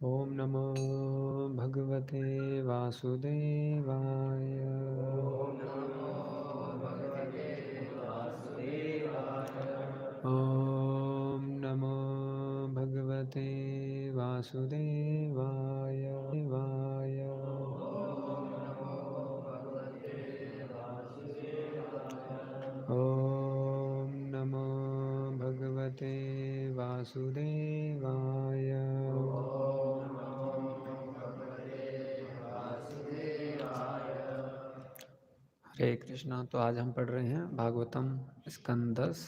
ओम नमो भगवते वासुदेवाय। ओम नमो भगवते वासुदेवाय वाय। ओम नमो भगवते वासुदेवाय। हरे कृष्णा। तो आज हम पढ़ रहे हैं भागवतम स्कंद 10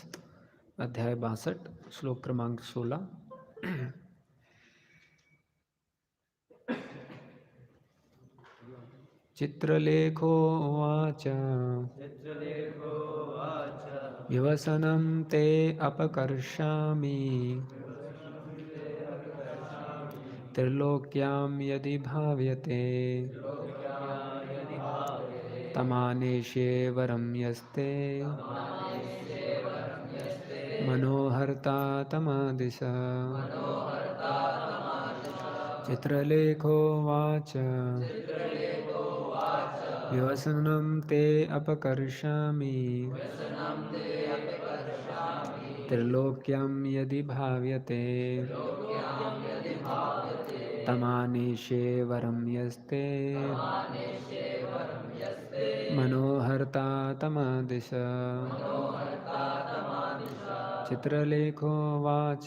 अध्याय 62 श्लोक क्रमांक 16। चित्रलेखोवाच व्यवसनं ते अपकर्षामि त्रिलोक्यां यदि भाव्यते तमानेष्ये वरं यस्ते मनोहर्ता तमादिश। चित्रलेखोवाच व्यवसनं ते अपकर्षामि त्रिलोक्यं यदि भाव्यते तमानेष्ये वरं यस्ते मनोहर्ता तमादिश। चित्रलेखोवाच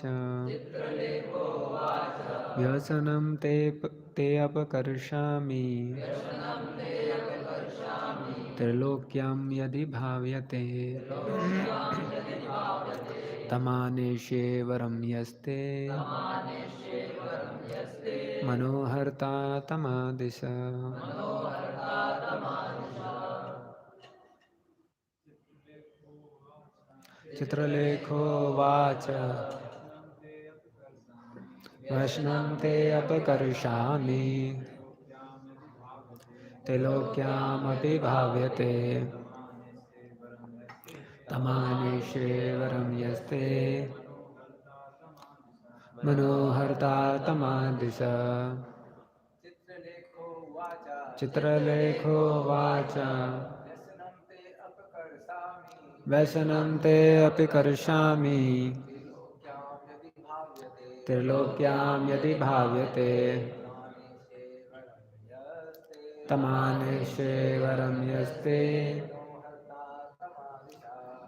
व्यसनं ते अपकर्षामि त्रिलोक्यं यदि भाव्यते तमानेष्ये वरं यस्ते मनोहर्ता तमादिश। चित्रलेखोवाच वैष्णं ते अपकर्षामि त्रिलोक्यामपि भाव्यते तमानेष्ये वरं यस्ते मनोहर्ता तमादिश। चित्रलेखोवाच व्यसनं ते अपि कर्षामि त्रिलोक्यां यदि भाव्यते तमानेष्ये वरं यस्ते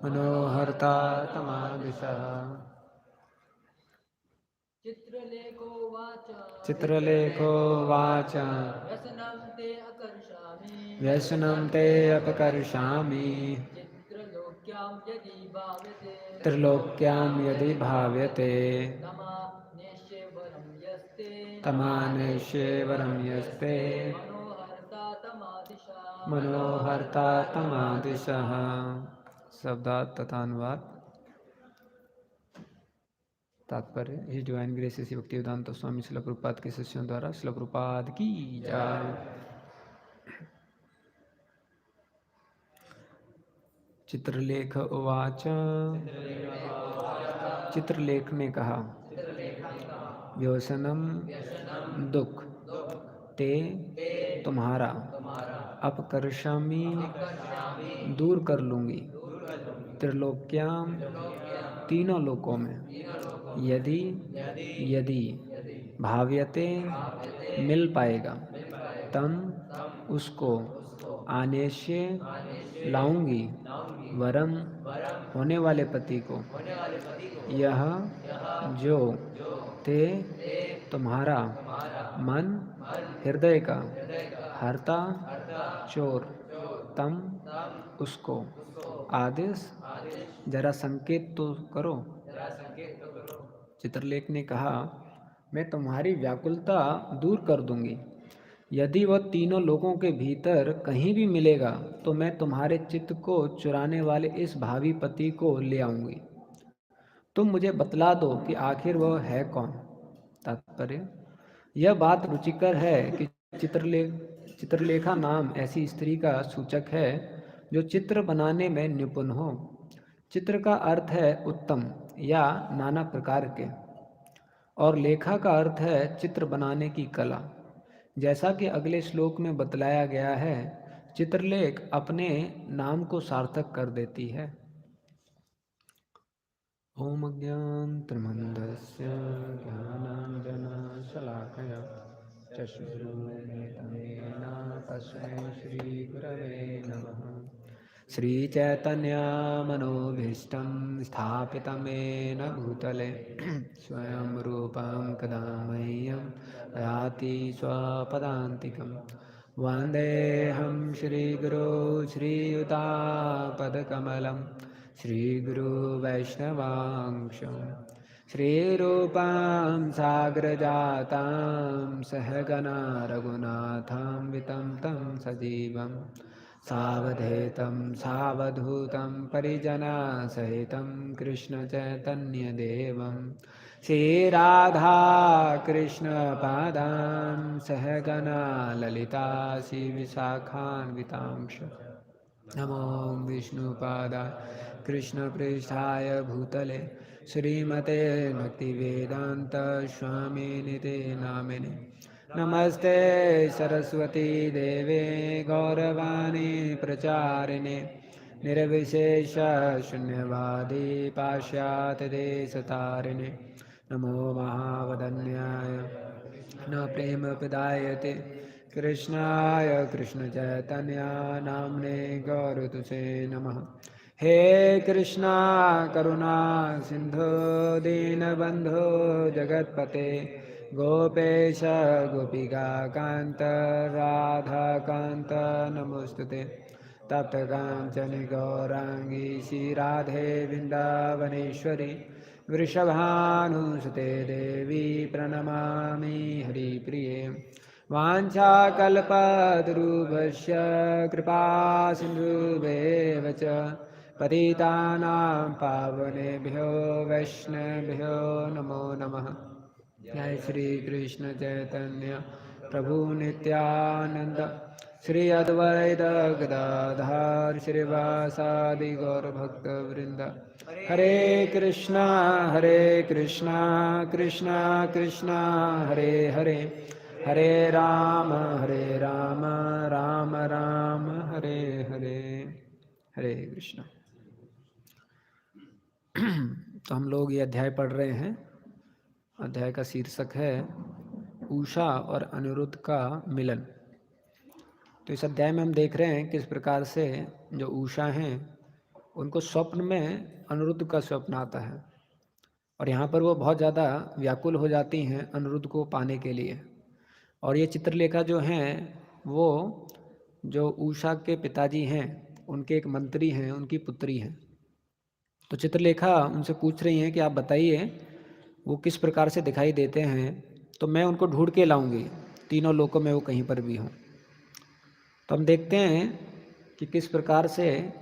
मनोहर्ता तमादिशः। चित्रलेखोवाच व्यसनं ते अपकर्षामि त्रिलोक्यां यदि भाव्यते तमानेष्ये वरं यस्ते मनोहर्ता तमादिशः। शब्दार्थ तथा अनुवाद। तात्पर्य his divine grace Shri Bhaktivedanta Swami Srila Prabhupada के शिष्यों द्वारा श्रील प्रभुपाद की जय। चित्रलेख उवाच चित्रलेख ने कहा व्यसनम दुख ते तुम्हारा अपकर्षामि दूर कर लूंगी त्रिलोक्याम तीनों लोकों में यदि यदि भाव्यते मिल पाएगा तम उसको आनेष्य लाऊंगी वरम होने वाले पति को यह जो ते तुम्हारा मन हृदय का हरता चोर तम उसको आदेश जरा संकेत तो करो। चित्रलेख ने कहा मैं तुम्हारी व्याकुलता दूर कर दूंगी। यदि वह तीनों लोगों के भीतर कहीं भी मिलेगा तो मैं तुम्हारे चित्त को चुराने वाले इस भावी पति को ले आऊंगी। तुम मुझे बतला दो कि आखिर वह है कौन। तात्पर्य यह बात रुचिकर है कि चित्रलेखा नाम ऐसी स्त्री का सूचक है जो चित्र बनाने में निपुण हो। चित्र का अर्थ है उत्तम या नाना प्रकार के, और लेखा का अर्थ है चित्र बनाने की कला। जैसा कि अगले श्लोक में बतलाया गया है, चित्रलेख अपने नाम को सार्थक कर देती है। ओम अज्ञानतिमिरन्धस्य ज्ञानाञ्जनशलाकया चक्षुरुन्मीलितं येन तस्मै श्रीगुरवे नमः। श्रीचैतन्यमनोभीष्टं स्थापितं येन भूतले स्वयं रूपं कदा मह्यं ददाति स्वपदान्तिकं। वन्देऽहं श्रीगुरो श्रीयुतापदकमलं श्रीगुरुवैष्णवांशं श्रीरूपां साग्रजातां सहगना रघुनाथान्वितं तं सजीवं सावधेतं सावधूतं परिजनसहितं कृष्णचैतन्यदेवं श्रीराधाकृष्णपादां सहगना ललिता श्रीविशाखान्वितांश नमो विष्णुपादाय कृष्णपृष्ठाय भूतले श्रीमते भक्तिवेदांत स्वामिनिते नामिने। नमस्ते सरस्वती देवे गौरवाणी प्रचारिणे निर्विशेष शून्यवादी पाश्चात्यदेशतारिणे। नमो महावदन्याय न प्रेम प्रदायते कृष्णाय कृष्णचैतन्य नाम्ने गौरतुसे नमः। हे कृष्णा करुणा सिंधु दीनबंधु जगत्पते गोपेश गोपिका कांत राधा कांत नमोस्तुते। तप्त कांचन गौरांगी श्री राधे वृंदावनेश्वरी वृषभानुसुते देवी प्रणमामि हरिप्रिये। वाञ्छाकल्पतरुभ्यश्च कृपा सिन्धुभ्येव च पतितानां पावनेभ्यो वैष्णवेभ्यो नमो नमः। जय श्री कृष्ण चैतन्य प्रभु नित्यानंद श्री अद्वैत गदाधर श्रीवासादि गौरभक्तवृंद। हरे कृष्णा कृष्णा कृष्णा हरे हरे हरे राम राम राम हरे हरे। हरे कृष्णा। तो हम लोग ये अध्याय पढ़ रहे हैं। अध्याय का शीर्षक है उषा और अनिरुद्ध का मिलन। तो इस अध्याय में हम देख रहे हैं किस प्रकार से जो उषा हैं उनको स्वप्न में अनिरुद्ध का स्वप्न आता है और यहाँ पर वो बहुत ज़्यादा व्याकुल हो जाती हैं अनिरुद्ध को पाने के लिए। और ये चित्रलेखा जो हैं वो जो उषा के पिताजी हैं उनके एक मंत्री हैं, उनकी पुत्री हैं। तो चित्रलेखा उनसे पूछ रही हैं कि आप बताइए वो किस प्रकार से दिखाई देते हैं, तो मैं उनको ढूंढ के लाऊंगी तीनों लोकों में वो कहीं पर भी हों। तो हम देखते हैं कि किस प्रकार से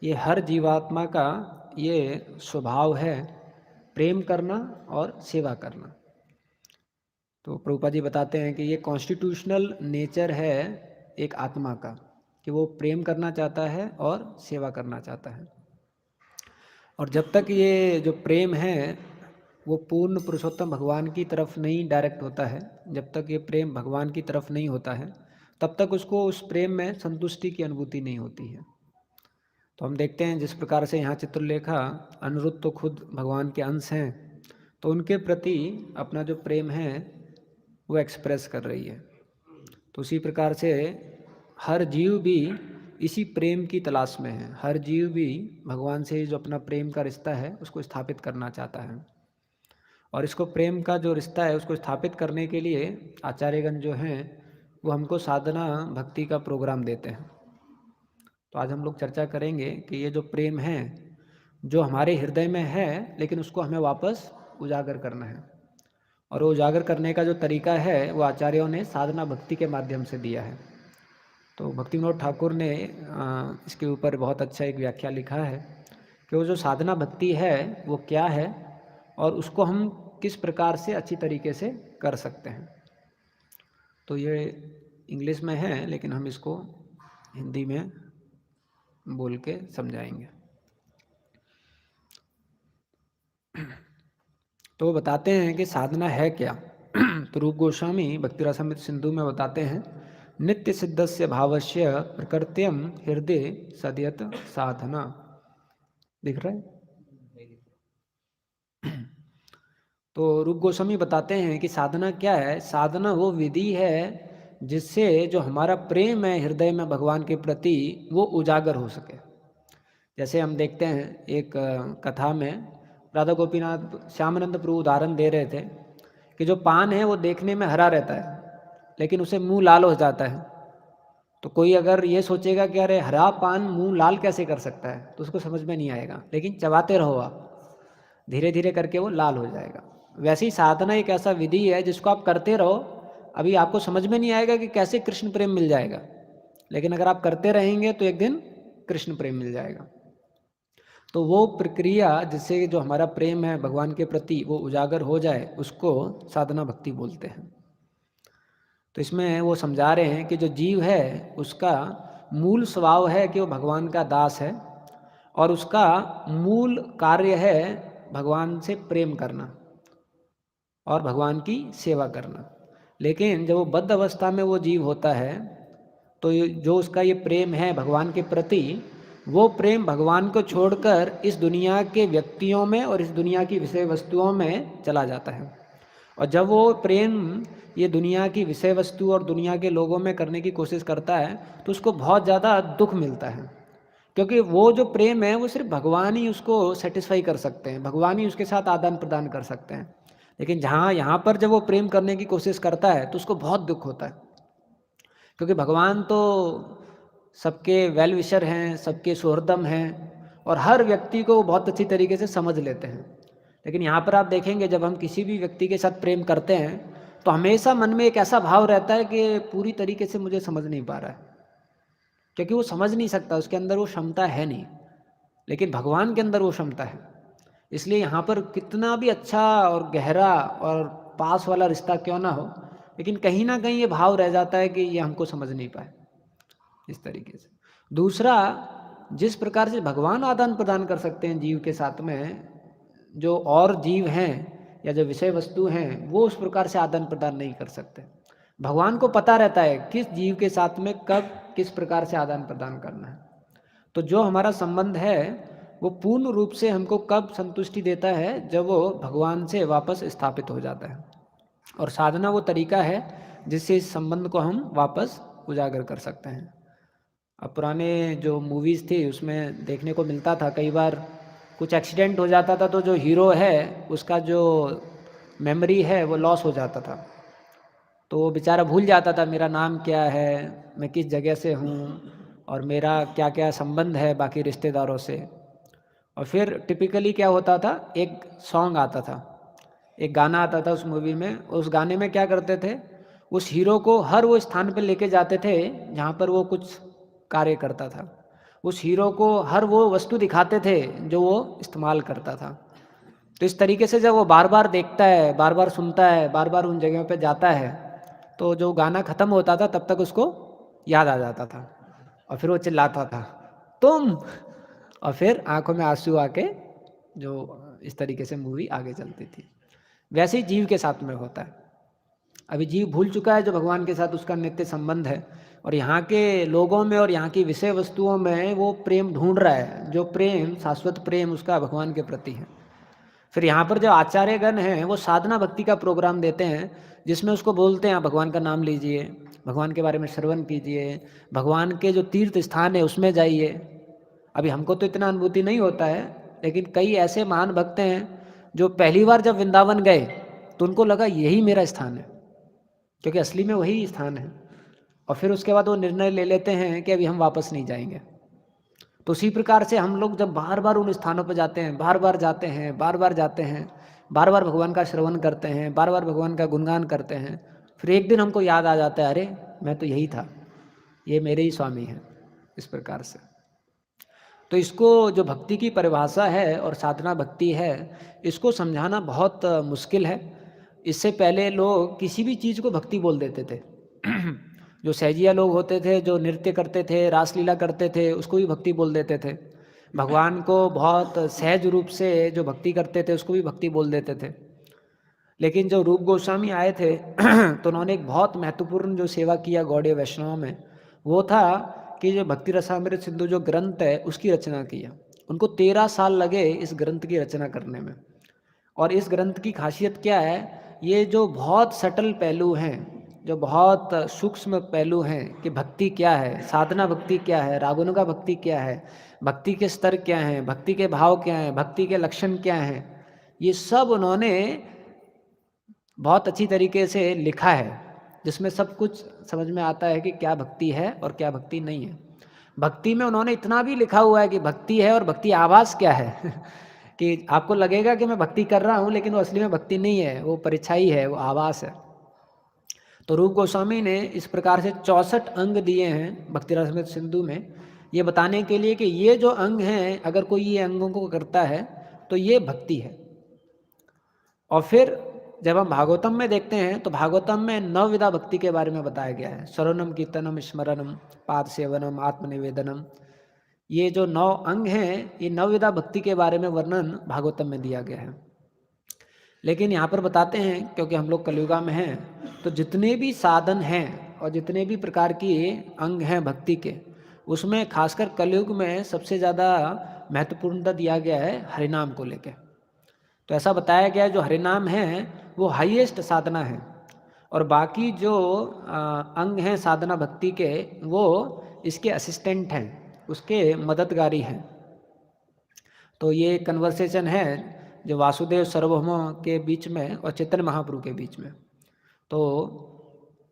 ये हर जीवात्मा का ये स्वभाव है प्रेम करना और सेवा करना। तो प्रभुपाद जी बताते हैं कि ये कॉन्स्टिट्यूशनल नेचर है एक आत्मा का कि वो प्रेम करना चाहता है और सेवा करना चाहता है। और जब तक ये जो प्रेम है वो पूर्ण पुरुषोत्तम भगवान की तरफ नहीं डायरेक्ट होता है, जब तक ये प्रेम भगवान की तरफ नहीं होता है तब तक उसको उस प्रेम में संतुष्टि की अनुभूति नहीं होती है। तो हम देखते हैं जिस प्रकार से यहाँ चित्रलेखा अनिरुद्ध तो खुद भगवान के अंश हैं, तो उनके प्रति अपना जो प्रेम है वो एक्सप्रेस कर रही है। तो उसी प्रकार से हर जीव भी इसी प्रेम की तलाश में है। हर जीव भी भगवान से जो अपना प्रेम का रिश्ता है उसको स्थापित करना चाहता है। और इसको प्रेम का जो रिश्ता है उसको स्थापित करने के लिए आचार्यगण जो हैं वो हमको साधना भक्ति का प्रोग्राम देते हैं। तो आज हम लोग चर्चा करेंगे कि ये जो प्रेम है जो हमारे हृदय में है लेकिन उसको हमें वापस उजागर करना है। और वो उजागर करने का जो तरीका है वो आचार्यों ने साधना भक्ति के माध्यम से दिया है। तो भक्ति विनोद ठाकुर ने इसके ऊपर बहुत अच्छा एक व्याख्या लिखा है कि वो जो साधना भक्ति है वो क्या है और उसको हम किस प्रकार से अच्छी तरीके से कर सकते हैं। तो ये इंग्लिश में है लेकिन हम इसको हिंदी में बोल के समझाएंगे। तो वो बताते हैं कि साधना है क्या। तो रूप गोस्वामी भक्ति रसामृत सिंधु में बताते हैं, नित्य सिद्धस्य भावस्य प्रकृत्यम हृदय सदयत साधना। दिख रहा है? तो रूप गोस्वामी बताते हैं कि साधना क्या है। साधना वो विधि है जिससे जो हमारा प्रेम है हृदय में भगवान के प्रति वो उजागर हो सके। जैसे हम देखते हैं एक कथा में राधा गोपीनाथ श्यामानंद प्रभु उदाहरण दे रहे थे कि जो पान है वो देखने में हरा रहता है लेकिन उसे मुंह लाल हो जाता है। तो कोई अगर ये सोचेगा कि अरे हरा पान मुंह लाल कैसे कर सकता है, तो उसको समझ में नहीं आएगा। लेकिन चबाते रहो आप, धीरे धीरे करके वो लाल हो जाएगा। वैसे ही साधना एक ऐसा विधि है जिसको आप करते रहो। अभी आपको समझ में नहीं आएगा कि कैसे कृष्ण प्रेम मिल जाएगा, लेकिन अगर आप करते रहेंगे तो एक दिन कृष्ण प्रेम मिल जाएगा। तो वो प्रक्रिया जिससे जो हमारा प्रेम है भगवान के प्रति वो उजागर हो जाए, उसको साधना भक्ति बोलते हैं। तो इसमें वो समझा रहे हैं कि जो जीव है उसका मूल स्वभाव है कि वो भगवान का दास है और उसका मूल कार्य है भगवान से प्रेम करना और भगवान की सेवा करना। लेकिन जब वो बद्ध अवस्था में वो जीव होता है तो जो उसका ये प्रेम है भगवान के प्रति, वो प्रेम भगवान को छोड़कर इस दुनिया के व्यक्तियों में और इस दुनिया की विषय वस्तुओं में चला जाता है। और जब वो प्रेम ये दुनिया की विषय वस्तु और दुनिया के लोगों में करने की कोशिश करता है तो उसको बहुत ज़्यादा दुख मिलता है, क्योंकि वो जो प्रेम है वो सिर्फ भगवान ही उसको सेटिस्फाई कर सकते हैं, भगवान ही उसके साथ आदान प्रदान कर सकते हैं। लेकिन जहाँ यहाँ पर जब वो प्रेम करने की कोशिश करता है तो उसको बहुत दुख होता है, क्योंकि भगवान तो सबके वेल विशर हैं, सबके सुहृदम हैं और हर व्यक्ति को बहुत अच्छी तरीके से समझ लेते हैं। लेकिन यहाँ पर आप देखेंगे जब हम किसी भी व्यक्ति के साथ प्रेम करते हैं तो हमेशा मन में एक ऐसा भाव रहता है कि पूरी तरीके से मुझे समझ नहीं पा रहा है, क्योंकि वो समझ नहीं सकता, उसके अंदर वो क्षमता है नहीं। लेकिन भगवान के अंदर वो क्षमता है। इसलिए यहाँ पर कितना भी अच्छा और गहरा और पास वाला रिश्ता क्यों ना हो, लेकिन कहीं ना कहीं ये भाव रह जाता है कि ये हमको समझ नहीं पाए इस तरीके से। दूसरा, जिस प्रकार से भगवान आदान प्रदान कर सकते हैं जीव के साथ में, जो और जीव हैं या जो विषय वस्तु हैं वो उस प्रकार से आदान प्रदान नहीं कर सकते। भगवान को पता रहता है किस जीव के साथ में कब किस प्रकार से आदान प्रदान करना है। तो जो हमारा संबंध है वो पूर्ण रूप से हमको कब संतुष्टि देता है, जब वो भगवान से वापस स्थापित हो जाता है। और साधना वो तरीका है जिससे इस संबंध को हम वापस उजागर कर सकते हैं। अब पुराने जो मूवीज़ थी उसमें देखने को मिलता था, कई बार कुछ एक्सीडेंट हो जाता था तो जो हीरो है उसका जो मेमोरी है वो लॉस हो जाता था। तो वो बेचारा भूल जाता था मेरा नाम क्या है, मैं किस जगह से हूँ और मेरा क्या क्या संबंध है बाकी रिश्तेदारों से। और फिर टिपिकली क्या होता था, एक सॉन्ग आता था, एक गाना आता था उस मूवी में। उस गाने में क्या करते थे, उस हीरो को हर वो स्थान पर लेके जाते थे जहाँ पर वो कुछ कार्य करता था। उस हीरो को हर वो वस्तु दिखाते थे जो वो इस्तेमाल करता था। तो इस तरीके से जब वो बार बार देखता है, बार बार सुनता है, बार बार उन जगहों पे जाता है, तो जो गाना ख़त्म होता था तब तक उसको याद आ जाता था और फिर वो चिल्लाता था तुम, और फिर आंखों में आंसू आके जो इस तरीके से मूवी आगे चलती थी। वैसे ही जीव के साथ में होता है। अभी जीव भूल चुका है जो भगवान के साथ उसका नित्य संबंध है, और यहाँ के लोगों में और यहाँ की विषय वस्तुओं में वो प्रेम ढूंढ रहा है, जो प्रेम शाश्वत प्रेम उसका भगवान के प्रति है। फिर यहाँ पर जो आचार्यगण हैं वो साधना भक्ति का प्रोग्राम देते हैं, जिसमें उसको बोलते हैं भगवान का नाम लीजिए, भगवान के बारे में श्रवण कीजिए, भगवान के जो तीर्थ स्थान है उसमें जाइए। अभी हमको तो इतना अनुभूति नहीं होता है, लेकिन कई ऐसे महान भक्त हैं जो पहली बार जब वृंदावन गए तो उनको लगा यही मेरा स्थान है, क्योंकि असली में वही स्थान है। और फिर उसके बाद वो निर्णय ले लेते हैं कि अभी हम वापस नहीं जाएंगे। तो उसी प्रकार से हम लोग जब बार बार उन स्थानों पर जाते हैं, बार बार जाते हैं, बार बार जाते हैं, बार बार भगवान का श्रवण करते हैं, बार बार भगवान का गुणगान करते हैं, फिर एक दिन हमको याद आ जाता है अरे मैं तो यही था, ये मेरे ही स्वामी हैं। इस प्रकार से तो इसको जो भक्ति की परिभाषा है और साधना भक्ति है, इसको समझाना बहुत मुश्किल है। इससे पहले लोग किसी भी चीज़ को भक्ति बोल देते थे। जो सहजिया लोग होते थे, जो नृत्य करते थे, रासलीला करते थे, उसको भी भक्ति बोल देते थे। भगवान को बहुत सहज रूप से जो भक्ति करते थे उसको भी भक्ति बोल देते थे। लेकिन जो रूप गोस्वामी आए थे तो उन्होंने एक बहुत महत्वपूर्ण जो सेवा किया गौड़ीय वैष्णव में, वो था कि जो भक्ति रसामृत सिंधु जो ग्रंथ है उसकी रचना किया। उनको 13 साल लगे इस ग्रंथ की रचना करने में। और इस ग्रंथ की खासियत क्या है, ये जो बहुत सटल पहलू हैं, जो बहुत सूक्ष्म पहलू हैं कि भक्ति क्या है, साधना भक्ति क्या है, रागुनुगा भक्ति क्या है, भक्ति के स्तर क्या हैं, भक्ति के भाव क्या हैं, भक्ति के लक्षण क्या हैं, ये सब उन्होंने बहुत अच्छी तरीके से लिखा है, जिसमें सब कुछ समझ में आता है कि क्या भक्ति है और क्या भक्ति नहीं है। भक्ति में उन्होंने इतना भी लिखा हुआ है कि भक्ति है और भक्ति आभास क्या है कि आपको लगेगा कि मैं भक्ति कर रहा हूँ, लेकिन वो असली में भक्ति नहीं है, वो परिछाई है, वो आभास है। तो रूप गोस्वामी ने इस प्रकार से 64 अंग दिए हैं भक्ति रसामृत सिंधु में, ये बताने के लिए कि ये जो अंग हैं, अगर कोई ये अंगों को करता है तो ये भक्ति है। और फिर जब हम भागवतम में देखते हैं तो भागवतम में 9 विधा भक्ति के बारे में बताया गया है। श्रवणम, कीर्तनम, स्मरणम, पाद सेवनम, आत्मनिवेदनम, ये जो 9 अंग हैं, ये 9 विधा भक्ति के बारे में वर्णन भागवतम में दिया गया है। लेकिन यहाँ पर बताते हैं, क्योंकि हम लोग कलियुगा में हैं, तो जितने भी साधन हैं और जितने भी प्रकार की अंग हैं भक्ति के, उसमें खासकर कलियुग में सबसे ज़्यादा महत्वपूर्णता दिया गया है हरिनाम को लेकर। तो ऐसा बताया गया है जो हरिनाम है वो हाईएस्ट साधना है, और बाकी जो अंग हैं साधना भक्ति के, वो इसके असिस्टेंट हैं, उसके मददगारी हैं। तो ये कन्वर्सेशन है जो वासुदेव सार्वभौम के बीच में और चैतन्य महाप्रभु के बीच में। तो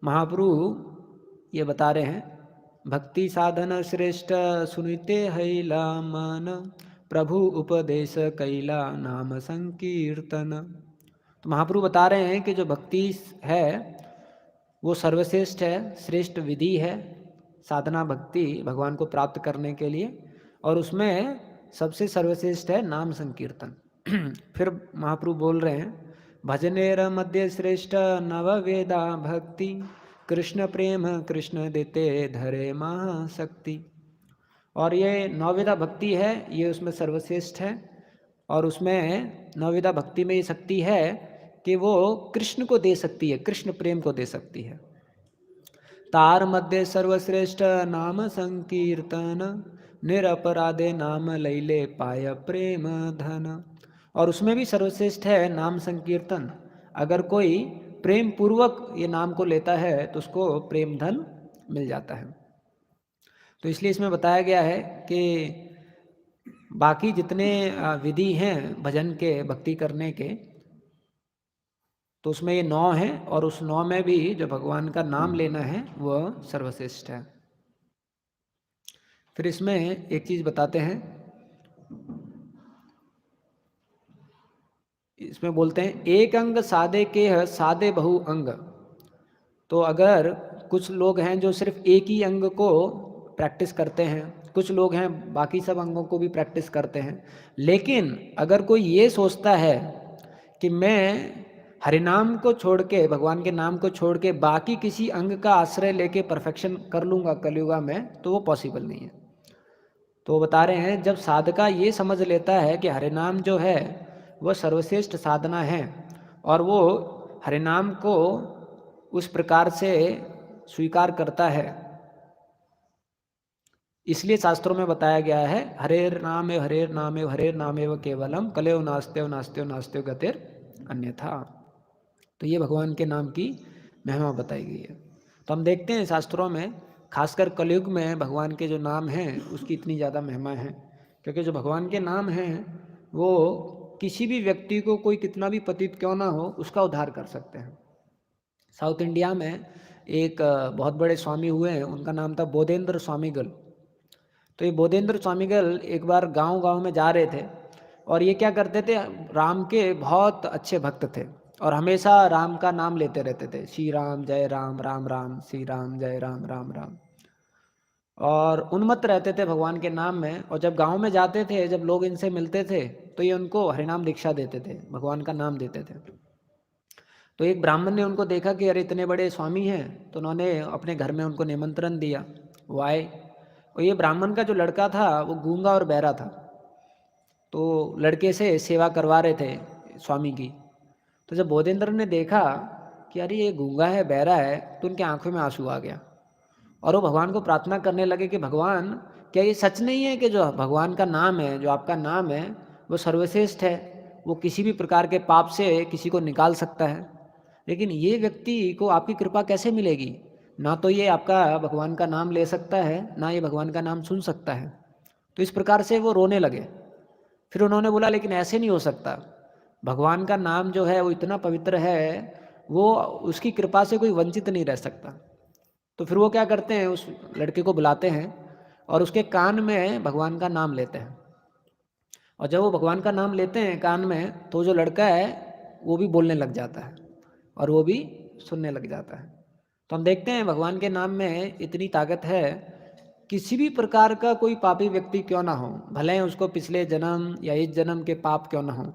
महाप्रभु ये बता रहे हैं, भक्ति साधन श्रेष्ठ सुनिते हैला मन, प्रभु उपदेश कैला नाम संकीर्तन। तो महाप्रभु बता रहे हैं कि जो भक्ति है वो सर्वश्रेष्ठ है, श्रेष्ठ विधि है साधना भक्ति भगवान को प्राप्त करने के लिए, और उसमें सबसे सर्वश्रेष्ठ है नाम संकीर्तन। फिर महाप्रभु बोल रहे हैं, भजनेर मध्य श्रेष्ठ नव वेदा भक्ति, कृष्ण प्रेम कृष्ण देते धरे महाशक्ति। और ये नवविधा भक्ति है, ये उसमें सर्वश्रेष्ठ है, और उसमें नवविधा भक्ति में ये शक्ति है कि वो कृष्ण को दे सकती है, कृष्ण प्रेम को दे सकती है। तार मध्य सर्वश्रेष्ठ नाम संकीर्तन, निरपराधे नाम लैले पाय प्रेम धन। और उसमें भी सर्वश्रेष्ठ है नाम संकीर्तन। अगर कोई प्रेम पूर्वक ये नाम को लेता है तो उसको प्रेम धन मिल जाता है। तो इसलिए इसमें बताया गया है कि बाकी जितने विधि हैं भजन के, भक्ति करने के, तो उसमें ये 9 हैं, और उस 9 में भी जो भगवान का नाम लेना है वह सर्वश्रेष्ठ है। फिर इसमें एक चीज़ बताते हैं, इसमें बोलते हैं एक अंग सादे के है सादे बहु अंग। तो अगर कुछ लोग हैं जो सिर्फ एक ही अंग को प्रैक्टिस करते हैं, कुछ लोग हैं बाकी सब अंगों को भी प्रैक्टिस करते हैं, लेकिन अगर कोई ये सोचता है कि मैं हरिनाम को छोड़ के, भगवान के नाम को छोड़ के बाकी किसी अंग का आश्रय लेके परफेक्शन कर लूँगा कलियुगा में, तो वो पॉसिबल नहीं है। तो वो बता रहे हैं, जब साधका ये समझ लेता है कि हरिनाम जो है वह सर्वश्रेष्ठ साधना है, और वो हरिनाम को उस प्रकार से स्वीकार करता है, इसलिए शास्त्रों में बताया गया है हरेर नाम हरेर नाम हरेर नामेव केवलम कलेव नास्तेव नास्तेव नास्तेव गतिर अन्यथा। तो ये भगवान के नाम की महिमा बताई गई है। तो हम देखते हैं शास्त्रों में, खासकर कलयुग में भगवान के जो नाम हैं उसकी इतनी ज़्यादा महिमा है, क्योंकि जो भगवान के नाम हैं वो किसी भी व्यक्ति को, कोई कितना भी पतित क्यों ना हो, उसका उद्धार कर सकते हैं। साउथ इंडिया में एक बहुत बड़े स्वामी हुए हैं, उनका नाम था बोधेंद्र स्वामीगल। तो ये बोधेंद्र स्वामीगल एक बार गांव-गांव में जा रहे थे, और ये क्या करते थे, राम के बहुत अच्छे भक्त थे, और हमेशा राम का नाम लेते रहते थे, श्री राम जय राम, राम राम श्री राम, जय राम, राम राम। और उन्मत्त रहते थे भगवान के नाम में। और जब गांव में जाते थे, जब लोग इनसे मिलते थे, तो ये उनको हरिनाम दीक्षा देते थे, भगवान का नाम देते थे। तो एक ब्राह्मण ने उनको देखा कि अरे इतने बड़े स्वामी हैं, तो उन्होंने अपने घर में उनको निमंत्रण दिया, वो आए। और ये ब्राह्मण का जो लड़का था वो गूंगा और बहरा था, तो लड़के से सेवा करवा रहे थे स्वामी की। तो जब बोधेंद्र ने देखा कि अरे ये गूंगा है, बहरा है, तो उनकी आंखों में आंसू आ गया और वो भगवान को प्रार्थना करने लगे कि भगवान, क्या ये सच नहीं है कि जो भगवान का नाम है, जो आपका नाम है, वो सर्वश्रेष्ठ है, वो किसी भी प्रकार के पाप से किसी को निकाल सकता है, लेकिन ये व्यक्ति को आपकी कृपा कैसे मिलेगी? ना तो ये आपका भगवान का नाम ले सकता है, ना ये भगवान का नाम सुन सकता है। तो इस प्रकार से वो रोने लगे। फिर उन्होंने बोला लेकिन ऐसे नहीं हो सकता, भगवान का नाम जो है वो इतना पवित्र है, वो उसकी कृपा से कोई वंचित नहीं रह सकता। तो फिर वो क्या करते हैं, उस लड़के को बुलाते हैं और उसके कान में भगवान का नाम लेते हैं। और जब वो भगवान का नाम लेते हैं कान में, तो जो लड़का है वो भी बोलने लग जाता है और वो भी सुनने लग जाता है। तो हम देखते हैं भगवान के नाम में इतनी ताकत है, किसी भी प्रकार का कोई पापी व्यक्ति क्यों ना हो, भले ही उसको पिछले जन्म या इस जन्म के पाप क्यों ना हो,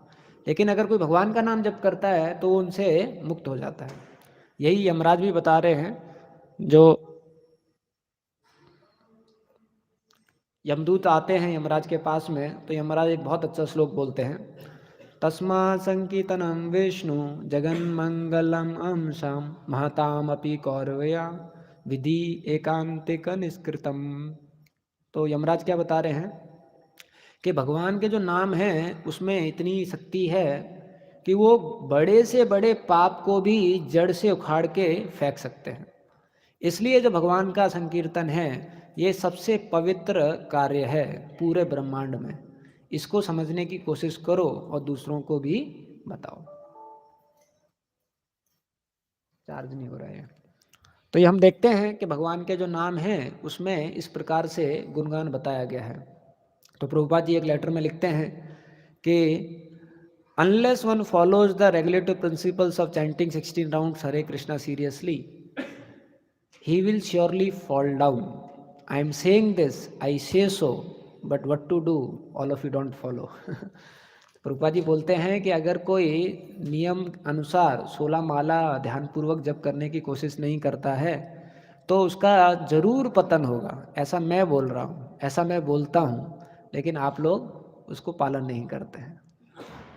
लेकिन अगर कोई भगवान का नाम जप करता है तो वो उनसे मुक्त हो जाता है। यही यमराज भी बता रहे हैं। जो यमदूत आते हैं यमराज के पास में, तो यमराज एक बहुत अच्छा श्लोक बोलते हैं, तस्मा संकीर्तनम विष्णु जगन मंगलम अंशाम महताम अपि कौरवया विधि एकांतिक निष्कृतम। तो यमराज क्या बता रहे हैं कि भगवान के जो नाम हैं उसमें इतनी शक्ति है कि वो बड़े से बड़े पाप को भी जड़ से उखाड़ के फेंक सकते हैं। इसलिए जो भगवान का संकीर्तन है ये सबसे पवित्र कार्य है पूरे ब्रह्मांड में। इसको समझने की कोशिश करो और दूसरों को भी बताओ। चार्ज नहीं हो रहा है। तो ये हम देखते हैं कि भगवान के जो नाम हैं उसमें इस प्रकार से गुणगान बताया गया है। तो प्रभुपाद जी एक लेटर में लिखते हैं कि unless one follows the regulative principles of chanting 16 rounds Hare Krishna seriously, he will surely fall down. I am saying this, I say so, but what to do, all of you don't follow. Prabhupada ji बोलते हैं कि अगर कोई नियम अनुसार 16 माला ध्यानपूर्वक जप करने की कोशिश नहीं करता है तो उसका जरूर पतन होगा। ऐसा मैं बोल रहा हूँ, ऐसा मैं बोलता हूँ, लेकिन आप लोग उसको पालन नहीं करते हैं।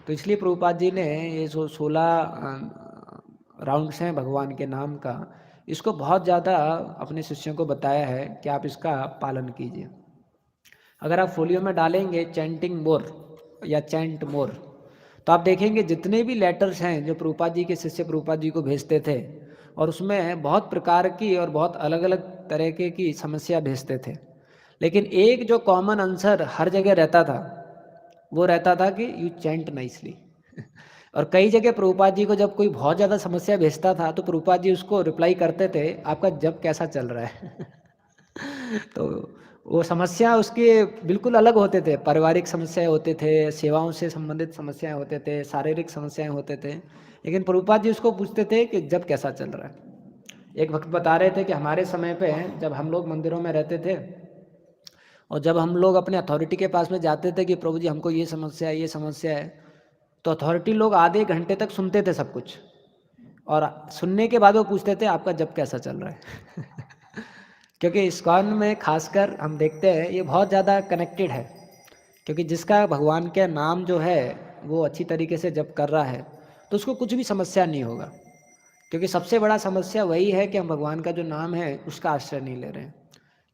तो इसलिए प्रभुपाद जी ने ये जो 16 राउंड्स हैं भगवान के नाम का, इसको बहुत ज़्यादा अपने शिष्यों को बताया है कि आप इसका पालन कीजिए। अगर आप फोलियो में डालेंगे चैंटिंग मोर या चैंट मोर, तो आप देखेंगे जितने भी लेटर्स हैं जो प्रभुपाद जी के शिष्य प्रभुपाद जी को भेजते थे, और उसमें बहुत प्रकार की और बहुत अलग अलग तरह की समस्या भेजते थे, लेकिन एक जो कॉमन आंसर हर जगह रहता था वो रहता था कि यू चैंट नाइसली। और कई जगह प्रभुपाद जी को जब कोई बहुत ज़्यादा समस्या भेजता था तो प्रभुपाद जी उसको रिप्लाई करते थे, आपका जब कैसा चल रहा है। तो वो समस्या उसके बिल्कुल अलग होते थे, पारिवारिक समस्याएं होते थे, सेवाओं से संबंधित समस्याएं होते थे, शारीरिक समस्याएं होते थे, लेकिन प्रभुपाद जी उसको पूछते थे कि जब कैसा चल रहा है। एक वक्त बता रहे थे कि हमारे समय पे जब हम लोग मंदिरों में रहते थे और जब हम लोग अपने अथॉरिटी के पास में जाते थे कि प्रभु जी हमको ये समस्या है, ये समस्या है, तो अथॉरिटी लोग आधे घंटे तक सुनते थे सब कुछ, और सुनने के बाद वो पूछते थे आपका जब कैसा चल रहा है। क्योंकि इस्कॉन में खासकर हम देखते हैं ये बहुत ज़्यादा कनेक्टेड है, क्योंकि जिसका भगवान के नाम जो है वो अच्छी तरीके से जप कर रहा है तो उसको कुछ भी समस्या नहीं होगा। क्योंकि सबसे बड़ा समस्या वही है कि हम भगवान का जो नाम है उसका आश्रय नहीं ले रहे हैं।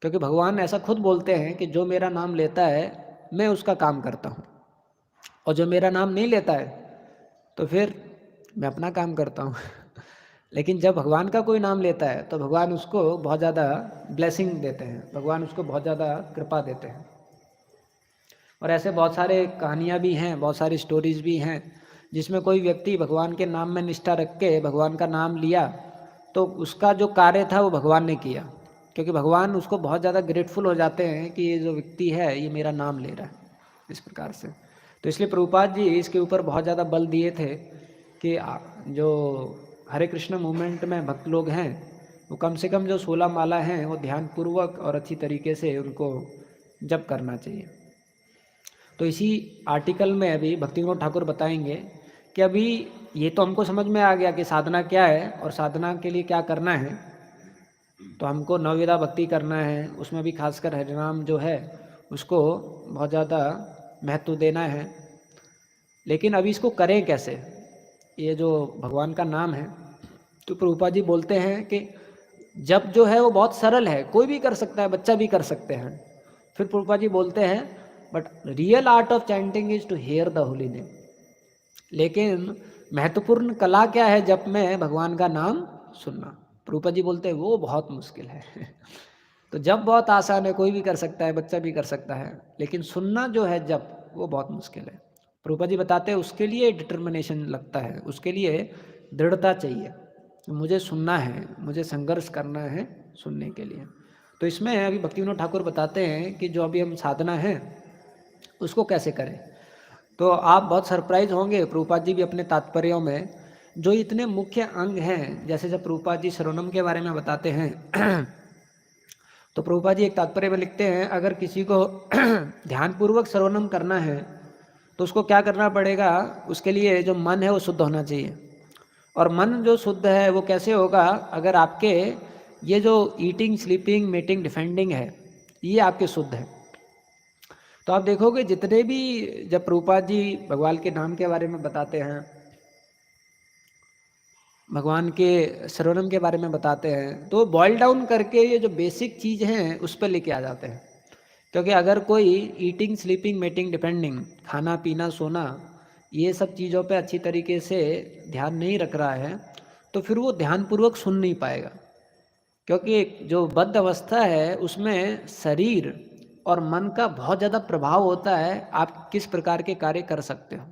क्योंकि भगवान ऐसा खुद बोलते हैं कि जो मेरा नाम लेता है मैं उसका काम करता हूँ, और जो मेरा नाम नहीं लेता है तो फिर मैं अपना काम करता हूँ। लेकिन जब भगवान का कोई नाम लेता है तो भगवान उसको बहुत ज़्यादा ब्लेसिंग देते हैं, भगवान उसको बहुत ज़्यादा कृपा देते हैं। और ऐसे बहुत सारे कहानियाँ भी हैं, बहुत सारी स्टोरीज भी हैं जिसमें कोई व्यक्ति भगवान के नाम में निष्ठा रख के भगवान का नाम लिया तो उसका जो कार्य था वो भगवान ने किया, क्योंकि भगवान उसको बहुत ज़्यादा ग्रेटफुल हो जाते हैं कि ये जो व्यक्ति है ये मेरा नाम ले रहा है इस प्रकार से। तो इसलिए प्रभुपाद जी इसके ऊपर बहुत ज़्यादा बल दिए थे कि जो हरे कृष्ण मूवमेंट में भक्त लोग हैं वो कम से कम जो 16 माला हैं वो ध्यानपूर्वक और अच्छी तरीके से उनको जप करना चाहिए। तो इसी आर्टिकल में अभी भक्ति विनोद ठाकुर बताएंगे कि अभी ये तो हमको समझ में आ गया कि साधना क्या है और साधना के लिए क्या करना है। तो हमको नवविधा भक्ति करना है, उसमें भी खासकर हरिनाम जो है उसको बहुत ज़्यादा महत्व देना है। लेकिन अभी इसको करें कैसे, ये जो भगवान का नाम है, तो प्रभुपाद जी बोलते हैं कि जप जो है वो बहुत सरल है, कोई भी कर सकता है, बच्चा भी कर सकते हैं। फिर प्रभुपाद जी बोलते हैं but real art of chanting is to hear the holy name. लेकिन महत्वपूर्ण कला क्या है जप में? भगवान का नाम सुनना। प्रभुपाद जी बोलते हैं वो बहुत मुश्किल है। तो जप बहुत आसान है, कोई भी कर सकता है, बच्चा भी कर सकता है, लेकिन सुनना जो है जप वो बहुत मुश्किल है। प्रभुपाद जी बताते हैं उसके लिए डिटर्मिनेशन लगता है, उसके लिए दृढ़ता चाहिए। मुझे सुनना है, मुझे संघर्ष करना है सुनने के लिए। तो इसमें अभी भक्तिविनोद ठाकुर बताते हैं कि जो अभी हम साधना है उसको कैसे करें। तो आप बहुत सरप्राइज होंगे, प्रभुपाद जी भी अपने तात्पर्यों में जो इतने मुख्य अंग हैं, जैसे जब प्रभुपाद जी श्रवणम के बारे में बताते हैं तो प्रभुपाद जी एक तात्पर्य में लिखते हैं अगर किसी को ध्यानपूर्वक श्रवणम करना है तो उसको क्या करना पड़ेगा? उसके लिए जो मन है वो शुद्ध होना चाहिए। और मन जो शुद्ध है वो कैसे होगा? अगर आपके ये जो ईटिंग, स्लीपिंग, मीटिंग, डिफेंडिंग है ये आपके शुद्ध है। तो आप देखोगे जितने भी जब प्रभुपाद जी भगवान के नाम के बारे में बताते हैं, भगवान के श्रवणम के बारे में बताते हैं, तो बॉइल डाउन करके ये जो बेसिक चीज़ हैं उस पर लेके आ जाते हैं। क्योंकि अगर कोई ईटिंग, स्लीपिंग, मीटिंग, डिपेंडिंग, खाना पीना सोना, ये सब चीज़ों पे अच्छी तरीके से ध्यान नहीं रख रहा है तो फिर वो ध्यानपूर्वक सुन नहीं पाएगा। क्योंकि जो बद्ध अवस्था है उसमें शरीर और मन का बहुत ज़्यादा प्रभाव होता है, आप किस प्रकार के कार्य कर सकते हो।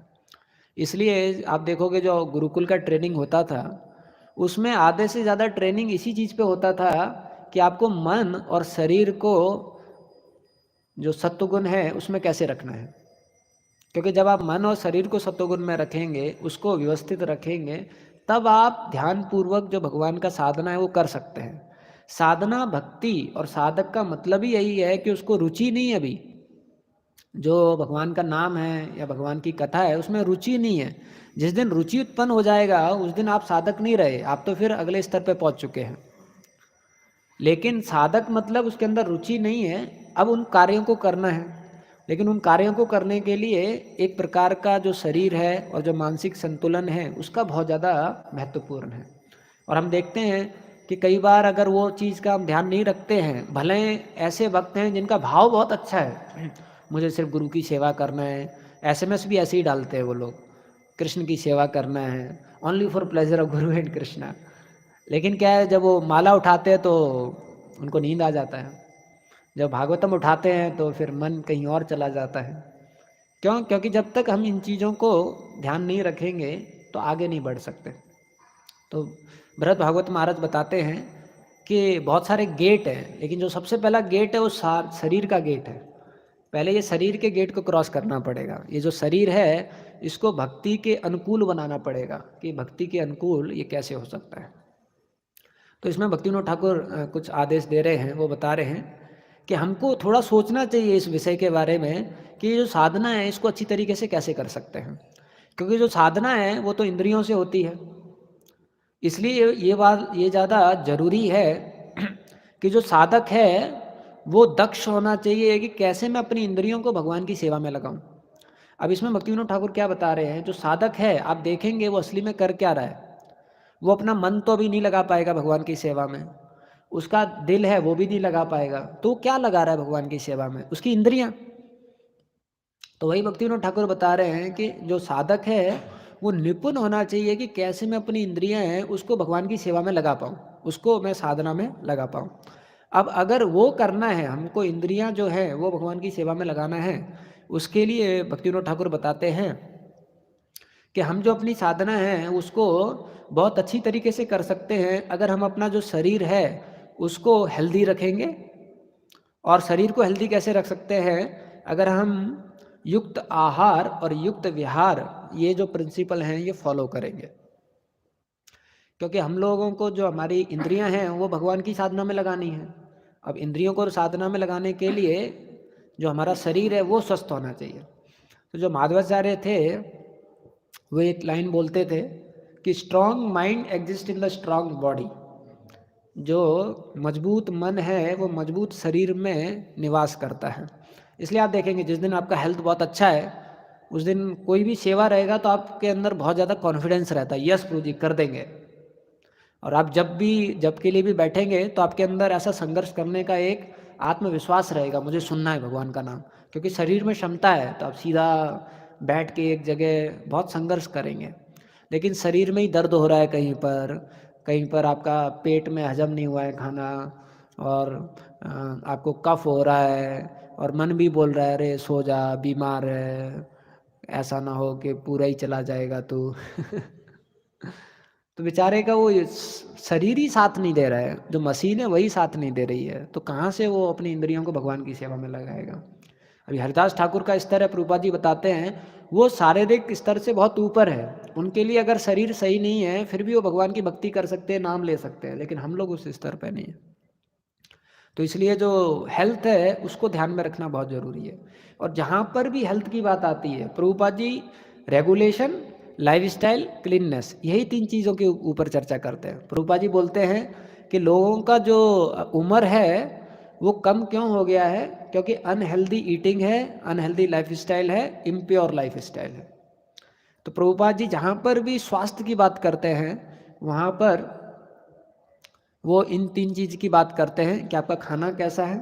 इसलिए आप देखोगे जो गुरुकुल का ट्रेनिंग होता था उसमें आधे से ज़्यादा ट्रेनिंग इसी चीज़ पे होता था कि आपको मन और शरीर को जो सत्वगुण है उसमें कैसे रखना है। क्योंकि जब आप मन और शरीर को सत्वगुण में रखेंगे, उसको व्यवस्थित रखेंगे, तब आप ध्यानपूर्वक जो भगवान का साधना है वो कर सकते हैं। साधना, भक्ति और साधक का मतलब ही यही है कि उसको रुचि नहीं है अभी, जो भगवान का नाम है या भगवान की कथा है उसमें रुचि नहीं है। जिस दिन रुचि उत्पन्न हो जाएगा उस दिन आप साधक नहीं रहे, आप तो फिर अगले स्तर पे पहुंच चुके हैं। लेकिन साधक मतलब उसके अंदर रुचि नहीं है, अब उन कार्यों को करना है, लेकिन उन कार्यों को करने के लिए एक प्रकार का जो शरीर है और जो मानसिक संतुलन है उसका बहुत ज़्यादा महत्वपूर्ण है। और हम देखते हैं कि कई बार अगर वो चीज़ का हम ध्यान नहीं रखते हैं, भले ऐसे वक्त हैं जिनका भाव बहुत अच्छा है, मुझे सिर्फ गुरु की सेवा करना है, एसएमएस भी ऐसे ही डालते हैं वो लोग, कृष्ण की सेवा करना है, only for pleasure of Guru and Krishna. लेकिन क्या है, जब वो माला उठाते हैं तो उनको नींद आ जाता है, जब भागवतम उठाते हैं तो फिर मन कहीं और चला जाता है। क्यों? क्योंकि जब तक हम इन चीज़ों को ध्यान नहीं रखेंगे तो आगे नहीं बढ़ सकते। तो भरत भागवत महाराज बताते हैं कि बहुत सारे गेट हैं, लेकिन जो सबसे पहला गेट है वो शरीर का गेट है। पहले ये शरीर के गेट को क्रॉस करना पड़ेगा। ये जो शरीर है इसको भक्ति के अनुकूल बनाना पड़ेगा कि भक्ति के अनुकूल ये कैसे हो सकता है। तो इसमें भक्तिविनोद ठाकुर कुछ आदेश दे रहे हैं, वो बता रहे हैं कि हमको थोड़ा सोचना चाहिए इस विषय के बारे में कि जो साधना है इसको अच्छी तरीके से कैसे कर सकते हैं। क्योंकि जो साधना है वो तो इंद्रियों से होती है, इसलिए ये बात ये ज़्यादा जरूरी है कि जो साधक है वो दक्ष होना चाहिए कि कैसे मैं अपनी इंद्रियों को भगवान की सेवा में लगाऊं। अब इसमें भक्तिविनोद ठाकुर क्या बता रहे हैं, जो साधक है आप देखेंगे वो असली में कर क्या रहा है। वो अपना मन तो अभी नहीं लगा पाएगा भगवान की सेवा में, उसका दिल है वो भी नहीं लगा पाएगा, तो क्या लगा रहा है भगवान की सेवा में? उसकी इंद्रियां। तो वही भक्तिविनोद ठाकुर बता रहे हैं कि जो साधक है वो निपुण होना चाहिए कि कैसे मैं अपनी इंद्रियां हैं उसको भगवान की सेवा में लगा पाऊँ, उसको मैं साधना में लगा पाऊँ। अब अगर वो करना है, हमको इंद्रियां जो है वो भगवान की सेवा में लगाना है, उसके लिए भक्तिविनोद ठाकुर बताते हैं कि हम जो अपनी साधना है उसको बहुत अच्छी तरीके से कर सकते हैं अगर हम अपना जो शरीर है उसको हेल्दी रखेंगे। और शरीर को हेल्दी कैसे रख सकते हैं? अगर हम युक्त आहार और युक्त विहार, ये जो प्रिंसिपल हैं ये फॉलो करेंगे। क्योंकि हम लोगों को जो हमारी इंद्रियां हैं वो भगवान की साधना में लगानी है। अब इंद्रियों को साधना में लगाने के लिए जो हमारा शरीर है वो स्वस्थ होना चाहिए। तो जो माधवाचार्य थे वो एक लाइन बोलते थे कि strong mind exist in the strong body. जो मजबूत मन है वो मजबूत शरीर में निवास करता है। इसलिए आप देखेंगे जिस दिन आपका हेल्थ बहुत अच्छा है उस दिन कोई भी सेवा रहेगा तो आपके अंदर बहुत ज़्यादा कॉन्फिडेंस रहता है, यस प्रभु जी कर देंगे। और आप जब के लिए भी बैठेंगे तो आपके अंदर ऐसा संघर्ष करने का एक आत्मविश्वास रहेगा, मुझे सुनना है भगवान का नाम, क्योंकि शरीर में क्षमता है तो आप सीधा बैठ के एक जगह बहुत संघर्ष करेंगे। लेकिन शरीर में ही दर्द हो रहा है, कहीं पर आपका पेट में हजम नहीं हुआ है खाना, और आपको कफ हो रहा है, और मन भी बोल रहा है अरे सो जा, बीमार है, ऐसा ना हो कि पूरा ही चला जाएगा तू। तो बेचारे का वो शरीर ही साथ नहीं दे रहा है, जो मशीन है वही साथ नहीं दे रही है, तो कहाँ से वो अपनी इंद्रियों को भगवान की सेवा में लगाएगा। अभी हरिदास ठाकुर का स्तर है, प्रभुपाद जी बताते हैं, वो शारीरिक स्तर से बहुत ऊपर है। उनके लिए अगर शरीर सही नहीं है फिर भी वो भगवान की भक्ति कर सकते हैं, नाम ले सकते हैं, लेकिन हम लोग उस स्तर पर नहीं है। तो इसलिए जो हेल्थ है उसको ध्यान में रखना बहुत ज़रूरी है। और जहाँ पर भी हेल्थ की बात आती है, Prabhupada ji regulation, lifestyle, cleanness, यही 3 चीज़ों के ऊपर चर्चा करते हैं। प्रभुपाद जी बोलते हैं कि लोगों का जो उम्र है वो कम क्यों हो गया है, क्योंकि अनहेल्दी ईटिंग है, अनहेल्दी लाइफस्टाइल है, इम्प्योर लाइफस्टाइल है। तो प्रभुपाद जी जहाँ पर भी स्वास्थ्य की बात करते हैं वहाँ पर वो इन 3 चीज़ की बात करते हैं कि आपका खाना कैसा है,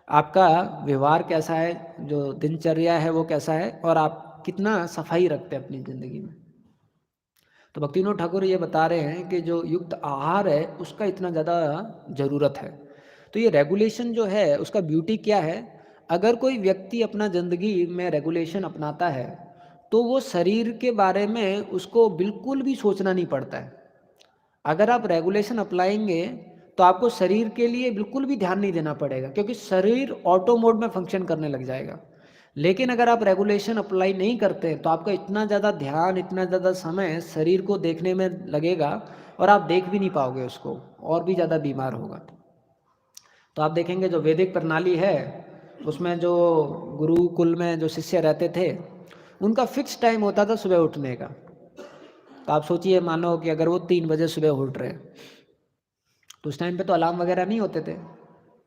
आपका व्यवहार कैसा है, जो दिनचर्या है वो कैसा है, और आप कितना सफाई रखते हैं अपनी ज़िंदगी में। तो भक्तिविनोद ठाकुर ये बता रहे हैं कि जो युक्त आहार है उसका इतना ज़्यादा ज़रूरत है। तो ये रेगुलेशन जो है उसका ब्यूटी क्या है, अगर कोई व्यक्ति अपना ज़िंदगी में रेगुलेशन अपनाता है तो वो शरीर के बारे में उसको बिल्कुल भी सोचना नहीं पड़ता है। अगर आप रेगुलेशन अप्लाएंगे तो आपको शरीर के लिए बिल्कुल भी ध्यान नहीं देना पड़ेगा, क्योंकि शरीर ऑटो मोड में फंक्शन करने लग जाएगा। लेकिन अगर आप रेगुलेशन अप्लाई नहीं करते तो आपका इतना ज़्यादा ध्यान, इतना ज़्यादा समय शरीर को देखने में लगेगा और आप देख भी नहीं पाओगे उसको, और भी ज़्यादा बीमार होगा। तो आप देखेंगे जो वैदिक प्रणाली है उसमें जो गुरुकुल में जो शिष्य रहते थे उनका फिक्स टाइम होता था सुबह उठने का। तो आप सोचिए, मानो कि अगर वो 3 बजे सुबह उठ रहे हैं तो उस टाइम पे तो अलार्म वगैरह नहीं होते थे।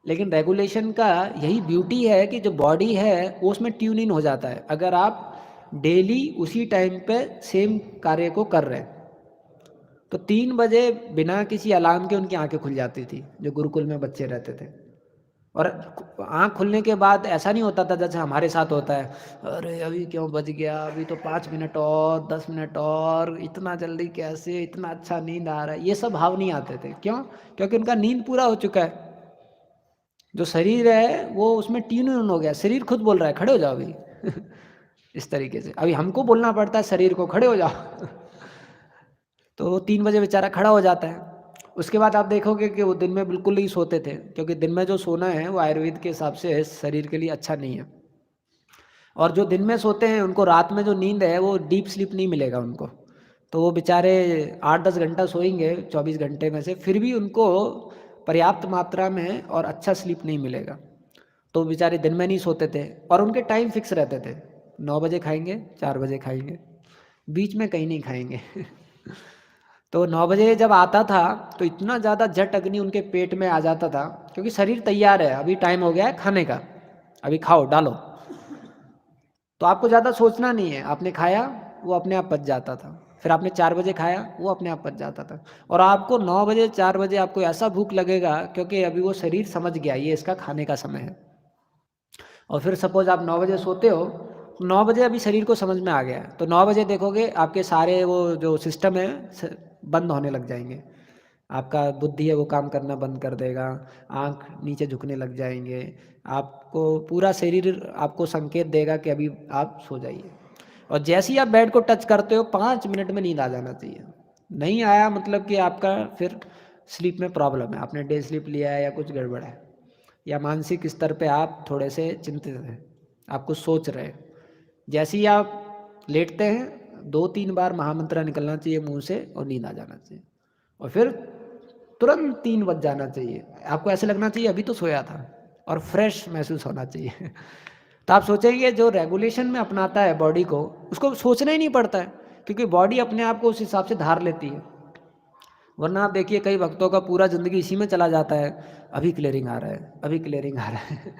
लेकिन रेगुलेशन का यही ब्यूटी है कि जो बॉडी है वो उसमें ट्यून इन हो जाता है, अगर आप डेली उसी टाइम पे सेम कार्य को कर रहे हैं। तो 3 बजे बिना किसी अलार्म के उनकी आंखें खुल जाती थी, जो गुरुकुल में बच्चे रहते थे। और आँख खुलने के बाद ऐसा नहीं होता था जैसे हमारे साथ होता है, अरे अभी क्यों बज गया, अभी तो 5 मिनट और 10 मिनट और, इतना जल्दी कैसे, इतना अच्छा नींद आ रहा है, ये सब भाव नहीं आते थे। क्यों? क्योंकि उनका नींद पूरा हो चुका है। जो शरीर है वो उसमें ट्यून इन हो गया, शरीर खुद बोल रहा है खड़े हो जाओ अभी। इस तरीके से अभी हमको बोलना पड़ता है शरीर को खड़े हो जाओ। तो वो 3 बजे बेचारा खड़ा हो जाता है। उसके बाद आप देखोगे कि वो दिन में बिल्कुल नहीं सोते थे, क्योंकि दिन में जो सोना है वो आयुर्वेद के हिसाब से शरीर के लिए अच्छा नहीं है। और जो दिन में सोते हैं उनको रात में जो नींद है वो डीप स्लीप नहीं मिलेगा उनको। तो वो बेचारे 8-10 घंटा सोएंगे 24 घंटे में से, फिर भी उनको पर्याप्त मात्रा में और अच्छा स्लीप नहीं मिलेगा। तो बेचारे दिन में नहीं सोते थे और उनके टाइम फिक्स रहते थे, 9 बजे खाएंगे, 4 बजे खाएंगे, बीच में कहीं नहीं खाएंगे। तो 9 बजे जब आता था तो इतना ज़्यादा जट अग्नि उनके पेट में आ जाता था, क्योंकि शरीर तैयार है, अभी टाइम हो गया है खाने का, अभी खाओ डालो। तो आपको ज़्यादा सोचना नहीं है, आपने खाया वो अपने आप पच जाता था, फिर आपने 4 बजे खाया वो अपने आप पच जाता था। और आपको 9 बजे 4 बजे आपको ऐसा भूख लगेगा क्योंकि अभी वो शरीर समझ गया ये इसका खाने का समय है। और फिर सपोज आप 9 बजे सोते हो, 9 बजे अभी शरीर को समझ में आ गया है, तो 9 बजे देखोगे आपके सारे वो जो सिस्टम है बंद होने लग जाएंगे। आपका बुद्धि है वो काम करना बंद कर देगा, आँख नीचे झुकने लग जाएंगे, आपको पूरा शरीर आपको संकेत देगा कि अभी आप सो जाइए। और जैसे ही आप बेड को टच करते हो 5 मिनट में नींद आ जाना चाहिए। नहीं आया मतलब कि आपका फिर स्लीप में प्रॉब्लम है, आपने डे स्लीप लिया है या कुछ गड़बड़ है, या मानसिक स्तर पे आप थोड़े से चिंतित हैं, आप कुछ सोच रहे हैं। जैसे ही आप लेटते हैं 2-3 बार महामंत्र निकलना चाहिए मुंह से और नींद आ जाना चाहिए, और फिर तुरंत 3 बज जाना चाहिए, आपको ऐसे लगना चाहिए अभी तो सोया था, और फ्रेश महसूस होना चाहिए। तो आप सोचेंगे जो रेगुलेशन में अपनाता है बॉडी को, उसको सोचना ही नहीं पड़ता है, क्योंकि बॉडी अपने आप को उस हिसाब से धार लेती है। वरना आप देखिए कई भक्तों का पूरा ज़िंदगी इसी में चला जाता है, अभी क्लियरिंग आ रहा है, अभी क्लियरिंग आ रहा है।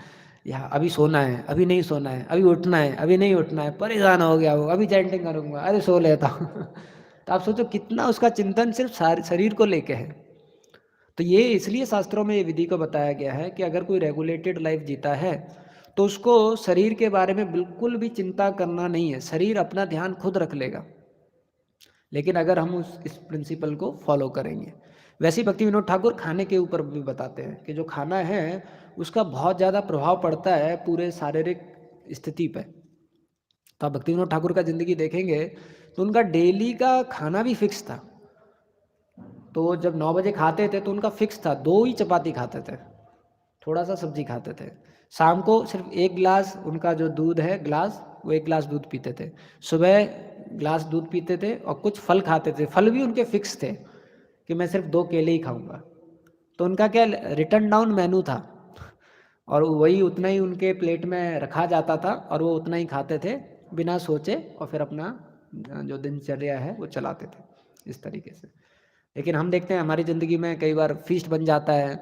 या अभी सोना है, अभी नहीं सोना है, अभी उठना है, अभी नहीं उठना है, परेशान हो गया वो, अभी चैंटिंग करूँगा, अरे सो लेता हूँ। तो आप सोचो कितना उसका चिंतन सिर्फ शरीर को लेके है। तो ये इसलिए शास्त्रों में ये विधि को बताया गया है कि अगर कोई रेगुलेटेड लाइफ जीता है तो उसको शरीर के बारे में बिल्कुल भी चिंता करना नहीं है, शरीर अपना ध्यान खुद रख लेगा। लेकिन अगर हम इस प्रिंसिपल को फॉलो करेंगे। वैसे ही भक्ति विनोद ठाकुर खाने के ऊपर भी बताते हैं कि जो खाना है उसका बहुत ज़्यादा प्रभाव पड़ता है पूरे शारीरिक स्थिति पे। तो आप भक्ति विनोद ठाकुर का ज़िंदगी देखेंगे तो उनका डेली का खाना भी फिक्स था। तो जब 9 बजे खाते थे तो उनका फिक्स था, 2 ही चपाती खाते थे, थोड़ा सा सब्जी खाते थे। शाम को सिर्फ 1 गिलास उनका जो दूध है ग्लास, वो 1 गिलास दूध पीते थे। सुबह ग्लास दूध पीते थे और कुछ फल खाते थे। फल भी उनके फिक्स थे कि मैं सिर्फ 2 केले ही खाऊंगा। तो उनका क्या रिटर्न डाउन मेनू था और वही उतना ही उनके प्लेट में रखा जाता था और वो उतना ही खाते थे बिना सोचे, और फिर अपना जो दिनचर्या है वो चलाते थे इस तरीके से। लेकिन हम देखते हैं हमारी ज़िंदगी में कई बार फीस्ट बन जाता है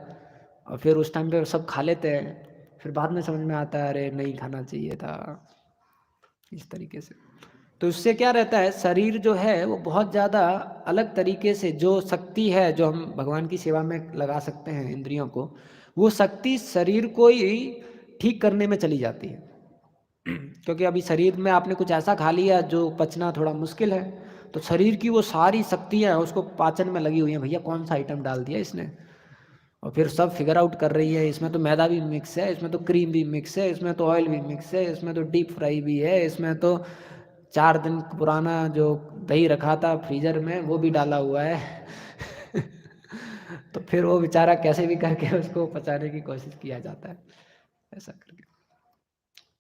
और फिर उस टाइम पे सब खा लेते हैं, फिर बाद में समझ में आता है अरे नहीं खाना चाहिए था, इस तरीके से। तो इससे क्या रहता है, शरीर जो है वो बहुत ज़्यादा अलग तरीके से जो शक्ति है जो हम भगवान की सेवा में लगा सकते हैं इंद्रियों को, वो शक्ति शरीर को ही ठीक करने में चली जाती है। क्योंकि अभी शरीर में आपने कुछ ऐसा खा लिया जो पचना थोड़ा मुश्किल है, तो शरीर की वो सारी शक्तियाँ उसको पाचन में लगी हुई हैं, भैया कौन सा आइटम डाल दिया इसने, और फिर सब फिगर आउट कर रही है, इसमें तो मैदा भी मिक्स है, इसमें तो क्रीम भी मिक्स है, इसमें तो ऑयल भी मिक्स है, इसमें तो डीप फ्राई भी है, इसमें तो 4 दिन पुराना जो दही रखा था फ्रीजर में वो भी डाला हुआ है। तो फिर वो बेचारा कैसे भी करके उसको पचाने की कोशिश किया जाता है ऐसा करके।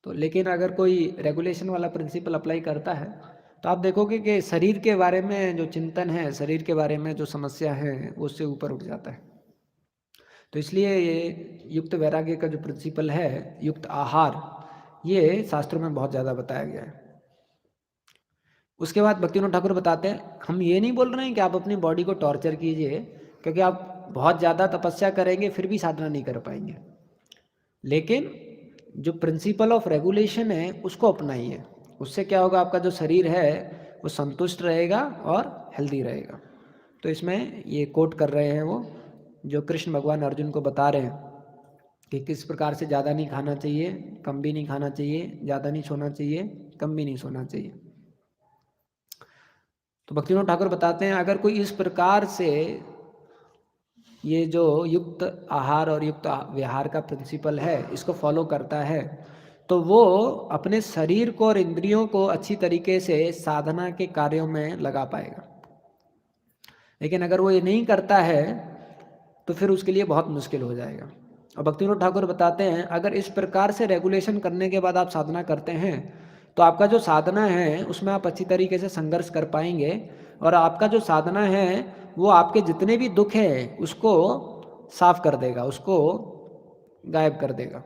तो लेकिन अगर कोई रेगुलेशन वाला प्रिंसिपल अप्लाई करता है तो आप देखोगे कि शरीर के बारे में जो चिंतन है, शरीर के बारे में जो समस्या है, वो उससे ऊपर उठ जाता है। तो इसलिए ये युक्त वैराग्य का जो प्रिंसिपल है, युक्त आहार, ये शास्त्रों में बहुत ज़्यादा बताया गया है। उसके बाद भक्तिविनोद ठाकुर बताते हैं, हम ये नहीं बोल रहे हैं कि आप अपनी बॉडी को टॉर्चर कीजिए, क्योंकि आप बहुत ज़्यादा तपस्या करेंगे फिर भी साधना नहीं कर पाएंगे। लेकिन जो प्रिंसिपल ऑफ रेगुलेशन है उसको अपनाइए। उससे क्या होगा, आपका जो शरीर है वो संतुष्ट रहेगा और हेल्दी रहेगा। तो इसमें ये कोट कर रहे हैं वो, जो कृष्ण भगवान अर्जुन को बता रहे हैं कि किस प्रकार से ज़्यादा नहीं खाना चाहिए, कम भी नहीं खाना चाहिए, ज़्यादा नहीं सोना चाहिए, कम भी नहीं सोना चाहिए। तो भक्तिविनोद ठाकुर बताते हैं, अगर कोई इस प्रकार से ये जो युक्त आहार और युक्त विहार का प्रिंसिपल है इसको फॉलो करता है तो वो अपने शरीर को और इंद्रियों को अच्छी तरीके से साधना के कार्यों में लगा पाएगा। लेकिन अगर वो ये नहीं करता है तो फिर उसके लिए बहुत मुश्किल हो जाएगा। और भक्तिविनोद ठाकुर बताते हैं, अगर इस प्रकार से रेगुलेशन करने के बाद आप साधना करते हैं तो आपका जो साधना है उसमें आप अच्छी तरीके से संघर्ष कर पाएंगे, और आपका जो साधना है वो आपके जितने भी दुख हैं उसको साफ कर देगा, उसको गायब कर देगा।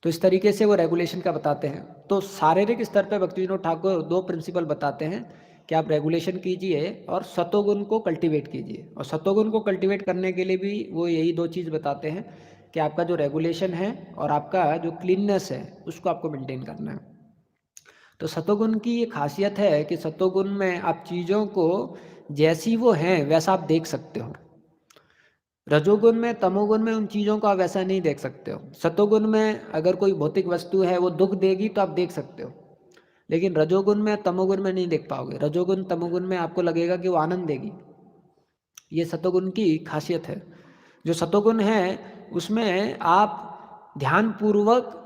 तो इस तरीके से वो रेगुलेशन का बताते हैं। तो शारीरिक स्तर पर भक्तिविनोद ठाकुर 2 प्रिंसिपल बताते हैं कि आप रेगुलेशन कीजिए और सतोगुण को कल्टीवेट कीजिए। और सतोगुण को कल्टीवेट करने के लिए भी वो यही 2 चीज़ बताते हैं कि आपका जो रेगुलेशन है और आपका जो क्लीननेस है उसको आपको मेंटेन करना है। तो सतोगुण की ये खासियत है कि सतोगुण में आप चीज़ों को जैसी वो हैं वैसा आप देख सकते हो। रजोगुण में, तमोगुण में उन चीज़ों को आप वैसा नहीं देख सकते हो। सतोगुण में अगर कोई भौतिक वस्तु है वो दुख देगी तो आप देख सकते हो, लेकिन रजोगुण में, तमोगुण में नहीं देख पाओगे। रजोगुण, तमोगुण में आपको लगेगा कि वो आनंद देगी। ये सतोगुण की खासियत है। जो सतोगुण है उसमें आप ध्यानपूर्वक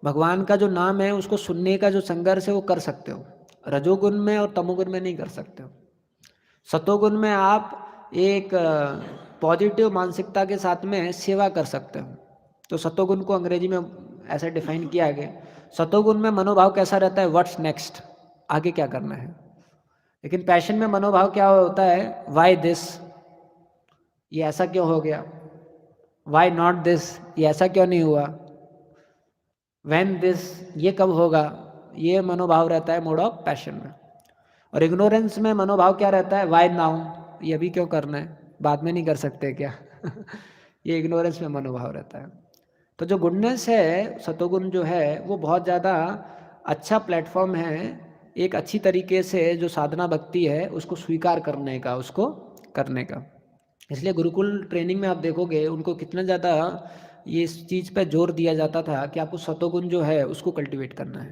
भगवान का जो नाम है उसको सुनने का जो संघर्ष है वो कर सकते हो। रजोगुण में और तमोगुण में नहीं कर सकते हो। सतोगुण में आप एक पॉजिटिव मानसिकता के साथ में सेवा कर सकते हो। तो सतोगुण को अंग्रेजी में ऐसा डिफाइन किया गया, सतोगुण में मनोभाव कैसा रहता है, व्हाट्स नेक्स्ट, आगे क्या करना है। लेकिन पैशन में मनोभाव क्या होता है, वाई दिस, ये ऐसा क्यों हो गया, वाई नॉट दिस, ये ऐसा क्यों नहीं हुआ, व्हेन दिस, ये कब होगा। ये मनोभाव रहता है मोड ऑफ पैशन में। और इग्नोरेंस में मनोभाव क्या रहता है, वाई नाउ, ये अभी क्यों करना है, बाद में नहीं कर सकते क्या। ये इग्नोरेंस में मनोभाव रहता है। तो जो गुडनेस है, सतोगुण जो है, वो बहुत ज़्यादा अच्छा प्लेटफॉर्म है एक अच्छी तरीके से जो साधना भक्ति है उसको स्वीकार करने का, उसको करने का। इसलिए गुरुकुल ट्रेनिंग में आप देखोगे उनको कितना ज़्यादा ये इस चीज़ पे जोर दिया जाता था कि आपको सतोगुण जो है उसको कल्टीवेट करना है,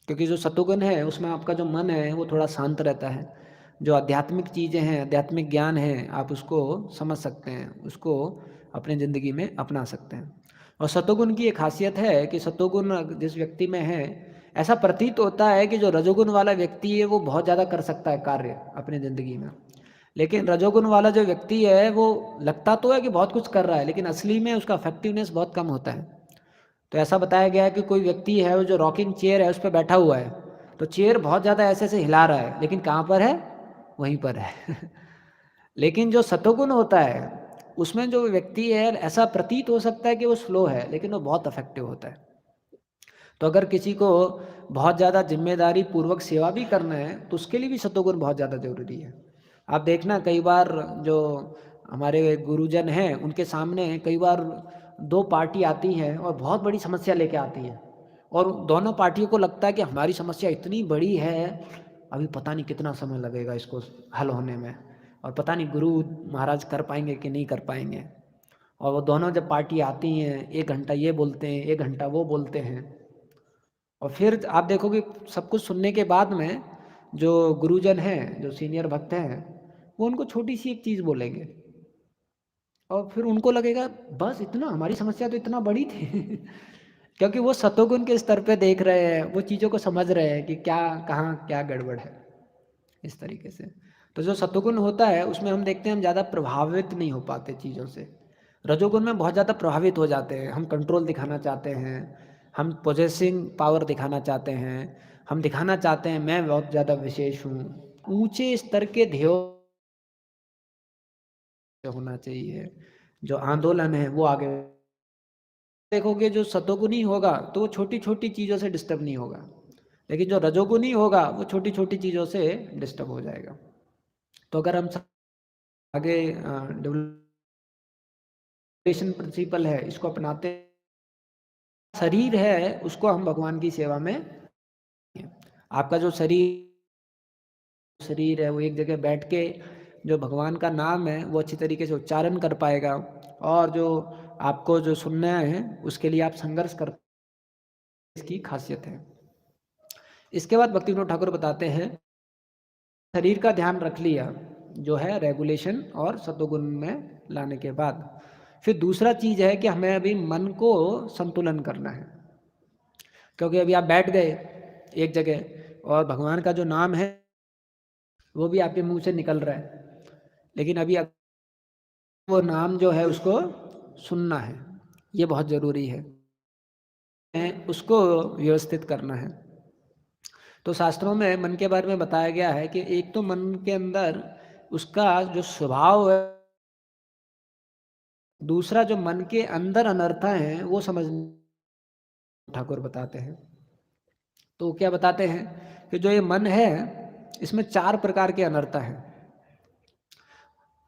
क्योंकि जो सतोगुण है उसमें आपका जो मन है वो थोड़ा शांत रहता है। जो आध्यात्मिक चीज़ें हैं, आध्यात्मिक ज्ञान है, आप उसको समझ सकते हैं, उसको अपनी ज़िंदगी में अपना सकते हैं। और सतोगुण की एक खासियत है कि सतोगुण जिस व्यक्ति में है, ऐसा प्रतीत होता है कि जो रजोगुण वाला व्यक्ति है वो बहुत ज़्यादा कर सकता है कार्य अपनी ज़िंदगी में। लेकिन रजोगुण वाला जो व्यक्ति है वो लगता तो है कि बहुत कुछ कर रहा है, लेकिन असली में उसका इफेक्टिवनेस बहुत कम होता है। तो ऐसा बताया गया है कि कोई व्यक्ति है वो जो रॉकिंग चेयर है उस पर बैठा हुआ है, तो चेयर बहुत ज़्यादा ऐसे ऐसे हिला रहा है, लेकिन कहाँ पर है? वहीं पर है। लेकिन जो सतोगुण होता है उसमें जो व्यक्ति है ऐसा प्रतीत हो सकता है कि वो स्लो है, लेकिन वो बहुत इफेक्टिव होता है। तो अगर किसी को बहुत ज़्यादा जिम्मेदारी पूर्वक सेवा भी करना है तो उसके लिए भी सतोगुण बहुत ज़्यादा ज़रूरी है। आप देखना कई बार जो हमारे गुरुजन हैं उनके सामने कई बार दो पार्टी आती हैं और बहुत बड़ी समस्या लेके आती हैं, और दोनों पार्टियों को लगता है कि हमारी समस्या इतनी बड़ी है, अभी पता नहीं कितना समय लगेगा इसको हल होने में, और पता नहीं गुरु महाराज कर पाएंगे कि नहीं कर पाएंगे। और वो दोनों जब पार्टी आती हैं 1 घंटा ये बोलते हैं, 1 घंटा वो बोलते हैं, और फिर आप देखोगे सब कुछ सुनने के बाद में जो गुरुजन हैं, जो सीनियर भक्त हैं, वो उनको छोटी सी एक चीज़ बोलेंगे और फिर उनको लगेगा बस इतना, हमारी समस्या तो इतना बड़ी थी। क्योंकि वो सतोगुण के स्तर पे देख रहे हैं, वो चीज़ों को समझ रहे हैं कि क्या कहाँ क्या गड़बड़ है, इस तरीके से। तो जो सतोगुण होता है उसमें हम देखते हैं हम ज़्यादा प्रभावित नहीं हो पाते चीज़ों से। रजोगुण में बहुत ज़्यादा प्रभावित हो जाते हैं, हम कंट्रोल दिखाना चाहते हैं, हम पोजेसिंग पावर दिखाना चाहते हैं, हम दिखाना चाहते हैं मैं बहुत ज़्यादा विशेष हूँ। ऊंचे स्तर के ध्येय होना चाहिए, जो आंदोलन है वो आगे देखोगे। जो सतोगुणी होगा तो वो छोटी छोटी चीज़ों से डिस्टर्ब नहीं होगा, लेकिन जो रजोगुणी होगा वो छोटी छोटी चीज़ों से डिस्टर्ब हो जाएगा। तो अगर हम आगे डेवलपेशन प्रिंसिपल है इसको अपनाते, शरीर है उसको हम भगवान की सेवा में, आपका जो शरीर है वो एक जगह बैठ के जो भगवान का नाम है वो अच्छी तरीके से उच्चारण कर पाएगा, और जो आपको जो सुनना है उसके लिए आप संघर्ष कर, इसकी खासियत है। इसके बाद भक्ति विनोद ठाकुर बताते हैं शरीर का ध्यान रख लिया जो है रेगुलेशन और सतोगुण में लाने के बाद, फिर दूसरा चीज़ है कि हमें अभी मन को संतुलन करना है। क्योंकि अभी आप बैठ गए एक जगह और भगवान का जो नाम है वो भी आपके मुंह से निकल रहा है, लेकिन अभी वो नाम जो है उसको सुनना है, ये बहुत ज़रूरी है, उसको व्यवस्थित करना है। तो शास्त्रों में मन के बारे में बताया गया है कि एक तो मन के अंदर उसका जो स्वभाव है, दूसरा जो मन के अंदर अनर्था है वो समझ, ठाकुर बताते हैं। तो क्या बताते हैं कि जो ये मन है इसमें 4 प्रकार के अनर्था हैं।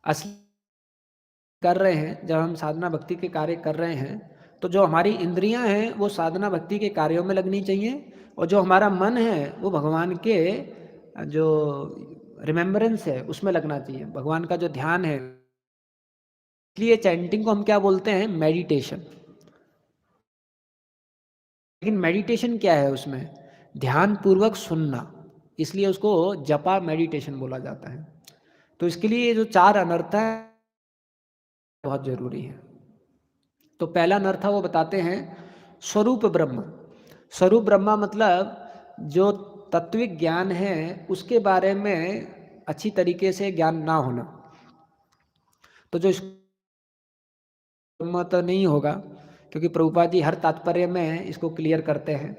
असली कर रहे हैं जब हम साधना भक्ति के कार्य कर रहे हैं तो जो हमारी इंद्रियां हैं वो साधना भक्ति के कार्यों में लगनी चाहिए, और जो हमारा मन है वो भगवान के जो रिमेम्बरेंस है उसमें लगना चाहिए, भगवान का जो ध्यान है। इसलिए चैंटिंग को हम क्या बोलते हैं? मेडिटेशन। लेकिन मेडिटेशन क्या है? उसमें ध्यान पूर्वक सुनना, इसलिए उसको जपा मेडिटेशन बोला जाता है। तो इसके लिए ये जो 4 अनर्थ है बहुत जरूरी है। तो पहला अनर्थ वो बताते हैं स्वरूप ब्रह्म। स्वरूप ब्रह्मा मतलब जो तत्विक ज्ञान है उसके बारे में अच्छी तरीके से ज्ञान ना होना। तो जो ब्रह्म तो नहीं होगा, क्योंकि प्रभुपाद जी हर तात्पर्य में इसको क्लियर करते हैं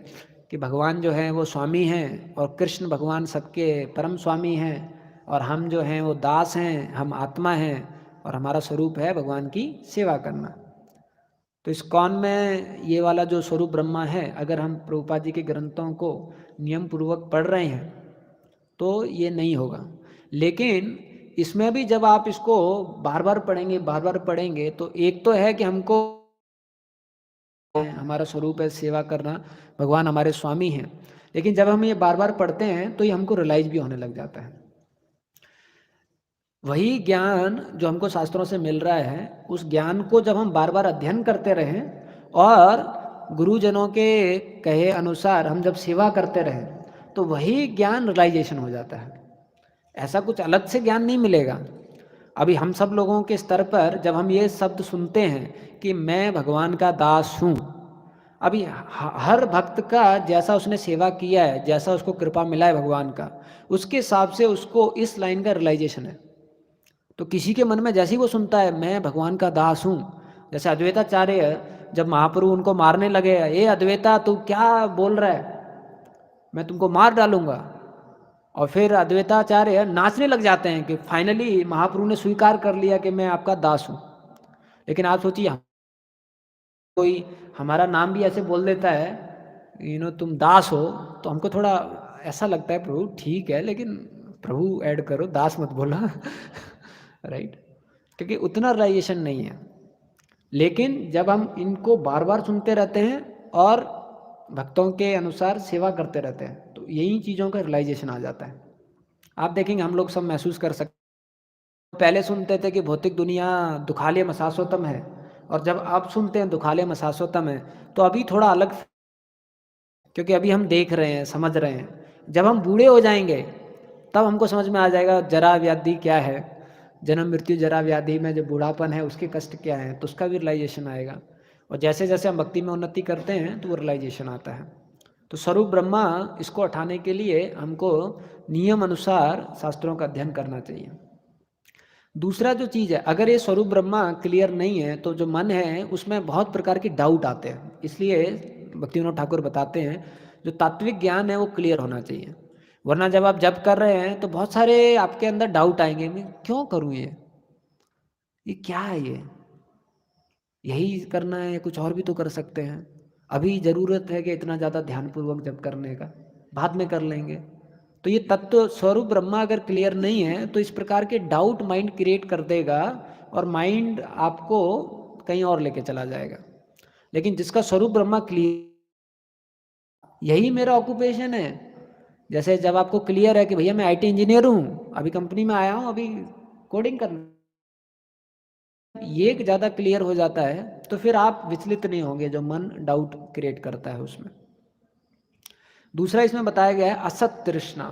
कि भगवान जो है वो स्वामी हैं और कृष्ण भगवान सबके परम स्वामी हैं, और हम जो हैं वो दास हैं, हम आत्मा हैं, और हमारा स्वरूप है भगवान की सेवा करना। तो इस्कॉन में ये वाला जो स्वरूप ब्रह्मा है, अगर हम प्रभुपाद जी के ग्रंथों को नियम पूर्वक पढ़ रहे हैं तो ये नहीं होगा। लेकिन इसमें भी जब आप इसको बार बार पढ़ेंगे तो एक तो है कि हमको हमारा स्वरूप है सेवा करना, भगवान हमारे स्वामी हैं, लेकिन जब हम ये बार बार पढ़ते हैं तो ये हमको रियलाइज भी होने लग जाता है। वही ज्ञान जो हमको शास्त्रों से मिल रहा है, उस ज्ञान को जब हम बार बार अध्ययन करते रहें और गुरुजनों के कहे अनुसार हम जब सेवा करते रहें, तो वही ज्ञान रियलाइजेशन हो जाता है। ऐसा कुछ अलग से ज्ञान नहीं मिलेगा। अभी हम सब लोगों के स्तर पर जब हम ये शब्द सुनते हैं कि मैं भगवान का दास हूँ, अभी हर भक्त का जैसा उसने सेवा किया है, जैसा उसको कृपा मिला है भगवान का, उसके हिसाब से उसको इस लाइन का रियलाइजेशन है। तो किसी के मन में जैसे ही वो सुनता है मैं भगवान का दास हूँ, जैसे अद्वैताचार्य जब महाप्रभु उनको मारने लगे, ए अद्वैता तू क्या बोल रहा है, मैं तुमको मार डालूंगा, और फिर अद्वैताचार्य नाचने लग जाते हैं कि फाइनली महाप्रभु ने स्वीकार कर लिया कि मैं आपका दास हूँ। लेकिन आप सोचिए, कोई हमारा नाम भी ऐसे बोल देता है, तुम दास हो, तो हमको थोड़ा ऐसा लगता है प्रभु ठीक है, लेकिन प्रभु ऐड करो, दास मत बोला। राइट, क्योंकि उतना रियलाइजेशन नहीं है। लेकिन जब हम इनको बार बार सुनते रहते हैं और भक्तों के अनुसार सेवा करते रहते हैं, तो यही चीज़ों का रियलाइजेशन आ जाता है। आप देखेंगे हम लोग सब महसूस कर सकते, पहले सुनते थे कि भौतिक दुनिया दुखालय मसासोतम है, और जब आप सुनते हैं दुखालय मसासोतम है, तो अभी थोड़ा अलग, क्योंकि अभी हम देख रहे हैं, समझ रहे हैं। जब हम बूढ़े हो जाएंगे तब हमको समझ में आ जाएगा जरा व्याधि क्या है, जन्म मृत्यु जरा व्याधि में जो बूढ़ापन है उसके कष्ट क्या है, तो उसका भी रियलाइजेशन आएगा। और जैसे जैसे हम भक्ति में उन्नति करते हैं तो वो रियलाइजेशन आता है। तो स्वरूप ब्रह्मा इसको उठाने के लिए हमको नियम अनुसार शास्त्रों का अध्ययन करना चाहिए। दूसरा जो चीज़ है, अगर ये स्वरूप ब्रह्मा क्लियर नहीं है तो जो मन है उसमें बहुत प्रकार के डाउट आते हैं। इसलिए भक्ति विनोद ठाकुर बताते हैं जो तात्विक ज्ञान है वो क्लियर होना चाहिए, वरना जब आप जप कर रहे हैं तो बहुत सारे आपके अंदर डाउट आएंगे, मैं क्यों करूँ, ये क्या है, ये यही करना है या कुछ और भी तो कर सकते हैं, अभी ज़रूरत है कि इतना ज़्यादा ध्यानपूर्वक जप करने का, बाद में कर लेंगे। तो ये तत्व स्वरूप ब्रह्मा अगर क्लियर नहीं है तो इस प्रकार के डाउट माइंड क्रिएट कर देगा और माइंड आपको कहीं और लेके चला जाएगा। लेकिन जिसका स्वरूप ब्रह्मा क्लियर, यही मेरा ऑक्यूपेशन है, जैसे जब आपको क्लियर है कि भैया मैं आईटी इंजीनियर हूँ, अभी कंपनी में आया हूँ, अभी कोडिंग करना, ये ज़्यादा क्लियर हो जाता है तो फिर आप विचलित नहीं होंगे जो मन डाउट क्रिएट करता है उसमें। दूसरा इसमें बताया गया है असत तृष्णा,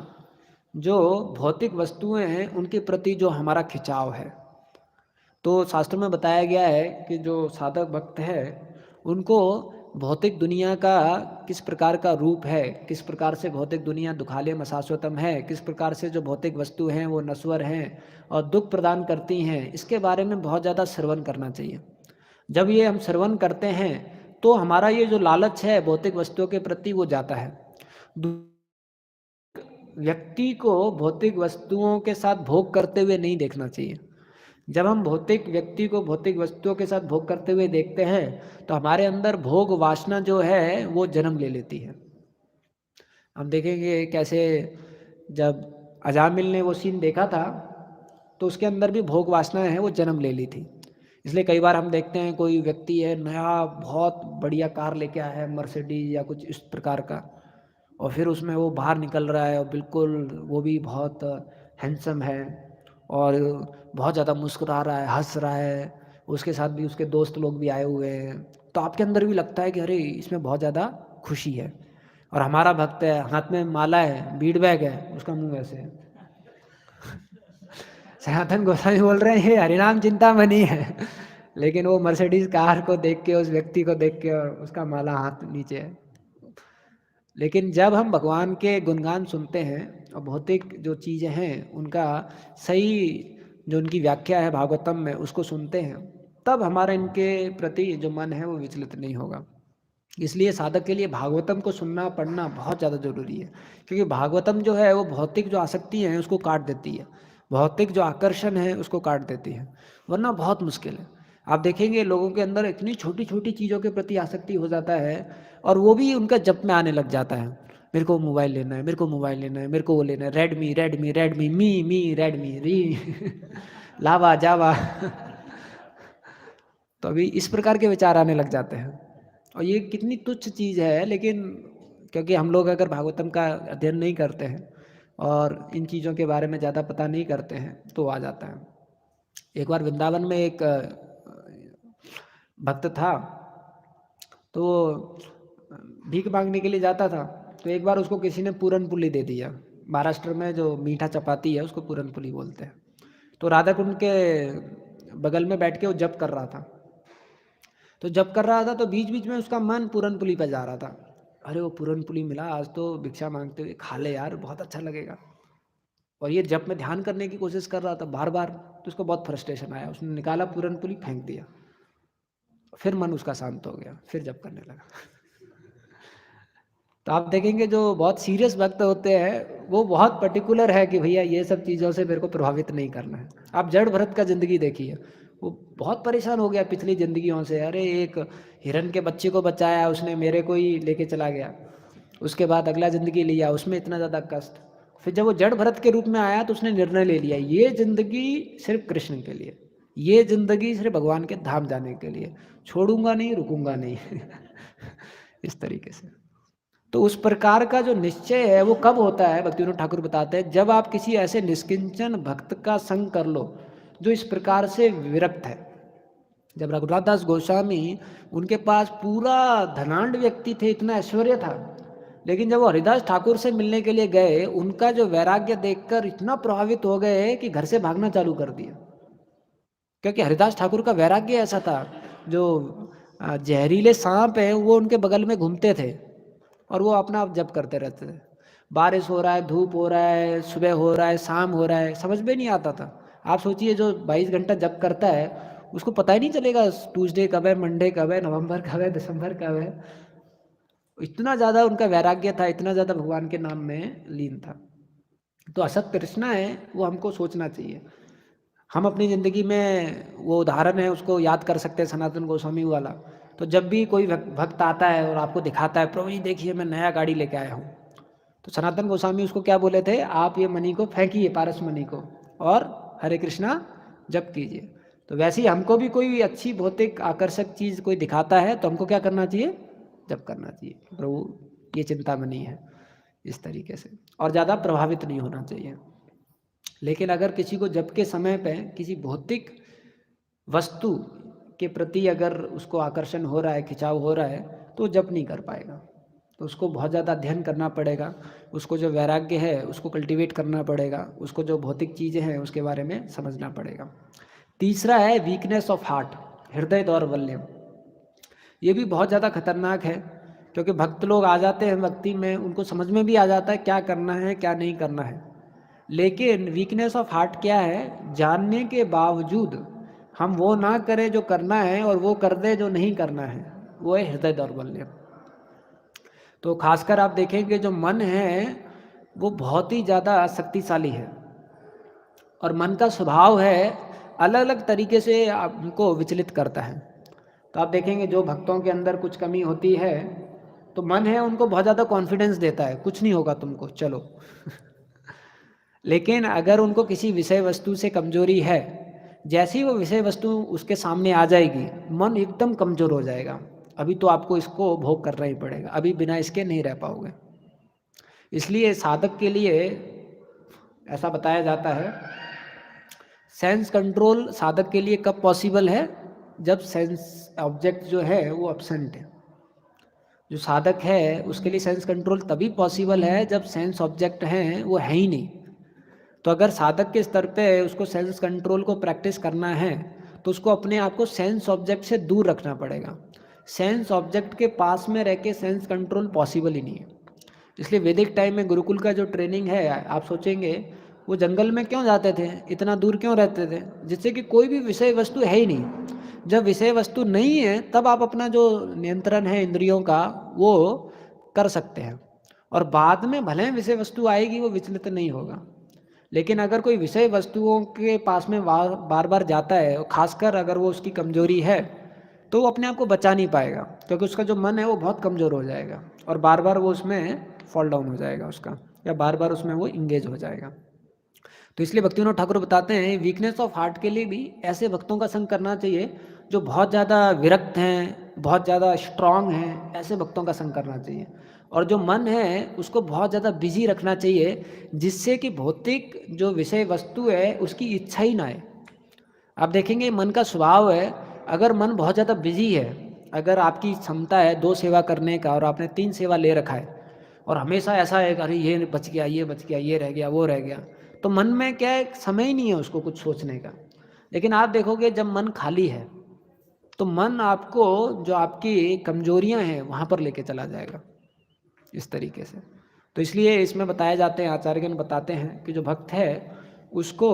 जो भौतिक वस्तुएं हैं उनके प्रति जो हमारा खिंचाव है। तो शास्त्र में बताया गया है कि जो साधक भक्त है उनको भौतिक दुनिया का किस प्रकार का रूप है, किस प्रकार से भौतिक दुनिया दुखालय मसास्वतम है, किस प्रकार से जो भौतिक वस्तु हैं वो नश्वर हैं और दुख प्रदान करती हैं, इसके बारे में बहुत ज़्यादा श्रवण करना चाहिए। जब ये हम श्रवण करते हैं तो हमारा ये जो लालच है भौतिक वस्तुओं के प्रति वो जाता है। व्यक्ति को भौतिक वस्तुओं के साथ भोग करते हुए नहीं देखना चाहिए। जब हम भौतिक व्यक्ति को भौतिक वस्तुओं के साथ भोग करते हुए देखते हैं तो हमारे अंदर भोग वासना जो है वो जन्म ले लेती है। हम देखेंगे कैसे जब अजामिल ने वो सीन देखा था तो उसके अंदर भी भोग वासना है वो जन्म ले ली थी। इसलिए कई बार हम देखते हैं कोई व्यक्ति है नया बहुत बढ़िया कार लेके आया है, मर्सिडीज या कुछ इस प्रकार का, और फिर उसमें वो बाहर निकल रहा है और बिल्कुल वो भी बहुत हैंडसम है और बहुत ज़्यादा मुस्कुरा रहा है, हंस रहा है, उसके साथ भी उसके दोस्त लोग भी आए हुए हैं, तो आपके अंदर भी लगता है कि अरे इसमें बहुत ज़्यादा खुशी है। और हमारा भक्त है, हाथ में माला है, बीड बैग है, उसका मुंह ऐसे है। सनातन गोस्वामी बोल रहे हैं ये हरिनाम चिंतामणि है, लेकिन वो मर्सिडीज कार को देख के, उस व्यक्ति को देख के, और उसका माला हाथ नीचे है। लेकिन जब हम भगवान के गुणगान सुनते हैं और भौतिक जो चीज़ें हैं उनका सही जो उनकी व्याख्या है भागवतम में उसको सुनते हैं, तब हमारा इनके प्रति जो मन है वो विचलित नहीं होगा। इसलिए साधक के लिए भागवतम को सुनना पढ़ना बहुत ज़्यादा जरूरी है, क्योंकि भागवतम जो है वो भौतिक जो आसक्ति है उसको काट देती है, भौतिक जो आकर्षण है उसको काट देती है, वरना बहुत मुश्किल है। आप देखेंगे लोगों के अंदर इतनी छोटी छोटी चीज़ों के प्रति आसक्ति हो जाता है और वो भी उनका जप में आने लग जाता है। मेरे को मोबाइल लेना है, मेरे को मोबाइल लेना है, मेरे को वो लेना है, रेडमी रेडमी रेडमी, मी रेडमी री लावा जावा। तो अभी इस प्रकार के विचार आने लग जाते हैं। और ये कितनी तुच्छ चीज़ है, लेकिन क्योंकि हम लोग अगर भागवतम का अध्ययन नहीं करते हैं और इन चीज़ों के बारे में ज़्यादा पता नहीं करते हैं तो आ जाता है। एक बार वृंदावन में एक भक्त था, तो भीख मांगने के लिए जाता था। तो एक बार उसको किसी ने पूरन पुली दे दिया। महाराष्ट्र में जो मीठा चपाती है उसको पूरन पुली बोलते हैं। तो राधा कुंड के बगल में बैठ के वो जप कर रहा था। तो जप कर रहा था तो बीच बीच में उसका मन पूरन पुली पर जा रहा था। अरे वो पूरन पुली मिला, आज तो भिक्षा मांगते हुए खा ले यार, बहुत अच्छा लगेगा। और ये जप में ध्यान करने की कोशिश कर रहा था बार बार। तो उसको बहुत फ्रस्ट्रेशन आया, उसने निकाला पूरन पुली, फेंक दिया। फिर मन उसका शांत हो गया, फिर जप करने लगा। तो आप देखेंगे जो बहुत सीरियस भक्त होते हैं वो बहुत पर्टिकुलर है कि भैया ये सब चीज़ों से मेरे को प्रभावित नहीं करना है। आप जड़ भरत का ज़िंदगी देखिए, वो बहुत परेशान हो गया पिछली ज़िंदगियों से। अरे एक हिरन के बच्चे को बचाया उसने, मेरे को ही लेके चला गया। उसके बाद अगला ज़िंदगी लिया, उसमें इतना ज़्यादा कष्ट। फिर जब वो जड़ भरत के रूप में आया तो उसने निर्णय ले लिया, ये ज़िंदगी सिर्फ कृष्ण के लिए, ये ज़िंदगी सिर्फ भगवान के धाम जाने के लिए, छोड़ूंगा नहीं, रुकूंगा नहीं। इस तरीके से। तो उस प्रकार का जो निश्चय है वो कब होता है, भक्तिविनोद ठाकुर बताते हैं, जब आप किसी ऐसे निष्किंचन भक्त का संग कर लो जो इस प्रकार से विरक्त है। जब रघुनाथ दास गोस्वामी, उनके पास पूरा धनाढ़ व्यक्ति थे, इतना ऐश्वर्य था, लेकिन जब वो हरिदास ठाकुर से मिलने के लिए गए, उनका जो वैराग्य देखकर इतना प्रभावित हो गए कि घर से भागना चालू कर दिया। क्योंकि हरिदास ठाकुर का वैराग्य ऐसा था, जो जहरीले सांप हैं वो उनके बगल में घूमते थे और वो अपना आप जप करते रहते थे। बारिश हो रहा है, धूप हो रहा है, सुबह हो रहा है, शाम हो रहा है, समझ में नहीं आता था। आप सोचिए जो 22 घंटा जप करता है उसको पता ही नहीं चलेगा ट्यूसडे कब है, मंडे कब है, नवंबर कब है, दिसंबर कब है। इतना ज़्यादा उनका वैराग्य था, इतना ज़्यादा भगवान के नाम में लीन था। तो असत तृष्णा है वो हमको सोचना चाहिए। हम अपनी ज़िंदगी में वो उदाहरण है उसको याद कर सकते हैं, सनातन गोस्वामी वाला। तो जब भी कोई भक्त आता है और आपको दिखाता है, प्रभु जी देखिए मैं नया गाड़ी लेके आया हूँ, तो सनातन गोस्वामी उसको क्या बोले थे, आप ये मनी को फेंकिए, पारस मनी को, और हरे कृष्णा जप कीजिए। तो वैसे ही हमको भी कोई अच्छी भौतिक आकर्षक चीज़ कोई दिखाता है तो हमको क्या करना चाहिए, जप करना चाहिए, प्रभु ये चिंतामणि है, इस तरीके से, और ज़्यादा प्रभावित नहीं होना चाहिए। लेकिन अगर किसी को जप के समय पे किसी भौतिक वस्तु के प्रति अगर उसको आकर्षण हो रहा है, खिंचाव हो रहा है, तो जप नहीं कर पाएगा। तो उसको बहुत ज़्यादा अध्ययन करना पड़ेगा, उसको जो वैराग्य है उसको कल्टीवेट करना पड़ेगा, उसको जो भौतिक चीज़ें हैं उसके बारे में समझना पड़ेगा। तीसरा है वीकनेस ऑफ हार्ट, हृदय दौर्बल्य। ये भी बहुत ज़्यादा खतरनाक है, क्योंकि भक्त लोग आ जाते हैं भक्ति में, उनको समझ में भी आ जाता है क्या करना है क्या नहीं करना है, लेकिन वीकनेस ऑफ हार्ट क्या है, जानने के बावजूद हम वो ना करें जो करना है और वो कर दे जो नहीं करना है, वो है हृदय दौर्बल्य। तो खासकर आप देखेंगे जो मन है वो बहुत ही ज़्यादा शक्तिशाली है, और मन का स्वभाव है अलग अलग तरीके से आपको विचलित करता है। तो आप देखेंगे जो भक्तों के अंदर कुछ कमी होती है तो मन है उनको बहुत ज़्यादा कॉन्फिडेंस देता है, कुछ नहीं होगा तुमको, चलो। लेकिन अगर उनको किसी विषय वस्तु से कमजोरी है, जैसे ही वो विषय वस्तु उसके सामने आ जाएगी, मन एकदम कमजोर हो जाएगा, अभी तो आपको इसको भोग करना ही पड़ेगा, अभी बिना इसके नहीं रह पाओगे। इसलिए साधक के लिए ऐसा बताया जाता है, सेंस कंट्रोल साधक के लिए कब पॉसिबल है, जब सेंस ऑब्जेक्ट जो है वो एब्सेंट है। जो साधक है उसके लिए सेंस कंट्रोल तभी पॉसिबल है जब सेंस ऑब्जेक्ट हैं वो है ही नहीं। तो अगर साधक के स्तर पे उसको सेंस कंट्रोल को प्रैक्टिस करना है तो उसको अपने आप को सेंस ऑब्जेक्ट से दूर रखना पड़ेगा। सेंस ऑब्जेक्ट के पास में रह के सेंस कंट्रोल पॉसिबल ही नहीं है। इसलिए वैदिक टाइम में गुरुकुल का जो ट्रेनिंग है, आप सोचेंगे वो जंगल में क्यों जाते थे, इतना दूर क्यों रहते थे, जिससे कि कोई भी विषय वस्तु है ही नहीं। जब विषय वस्तु नहीं है तब आप अपना जो नियंत्रण है इंद्रियों का वो कर सकते हैं, और बाद में भले विषय वस्तु आएगी वो विचलित नहीं होगा। लेकिन अगर कोई विषय वस्तुओं के पास में बार बार जाता है, और खासकर अगर वो उसकी कमजोरी है, तो वो अपने आप को बचा नहीं पाएगा, क्योंकि उसका जो मन है वो बहुत कमज़ोर हो जाएगा और बार बार वो उसमें फॉल डाउन हो जाएगा उसका, या बार बार उसमें वो इंगेज हो जाएगा। तो इसलिए भक्तिविनोद ठाकुर बताते हैं वीकनेस ऑफ हार्ट के लिए भी ऐसे भक्तों का संग करना चाहिए जो बहुत ज़्यादा विरक्त हैं, बहुत ज़्यादा स्ट्रांग हैं, ऐसे भक्तों का संग करना चाहिए। और जो मन है उसको बहुत ज़्यादा बिजी रखना चाहिए, जिससे कि भौतिक जो विषय वस्तु है उसकी इच्छा ही ना आए। आप देखेंगे मन का स्वभाव है, अगर मन बहुत ज़्यादा बिजी है, अगर आपकी क्षमता है 2 सेवा करने का और आपने 3 सेवा ले रखा है और हमेशा ऐसा है कि अरे ये बच गया, ये बच गया, ये रह गया, वो रह गया, तो मन में क्या है, समय ही नहीं है उसको कुछ सोचने का। लेकिन आप देखोगे जब मन खाली है तो मन आपको जो आपकी कमजोरियां हैं वहाँ पर लेके चला जाएगा इस तरीके से। तो इसलिए इसमें बताए जाते हैं, आचार्यगण बताते हैं कि जो भक्त है उसको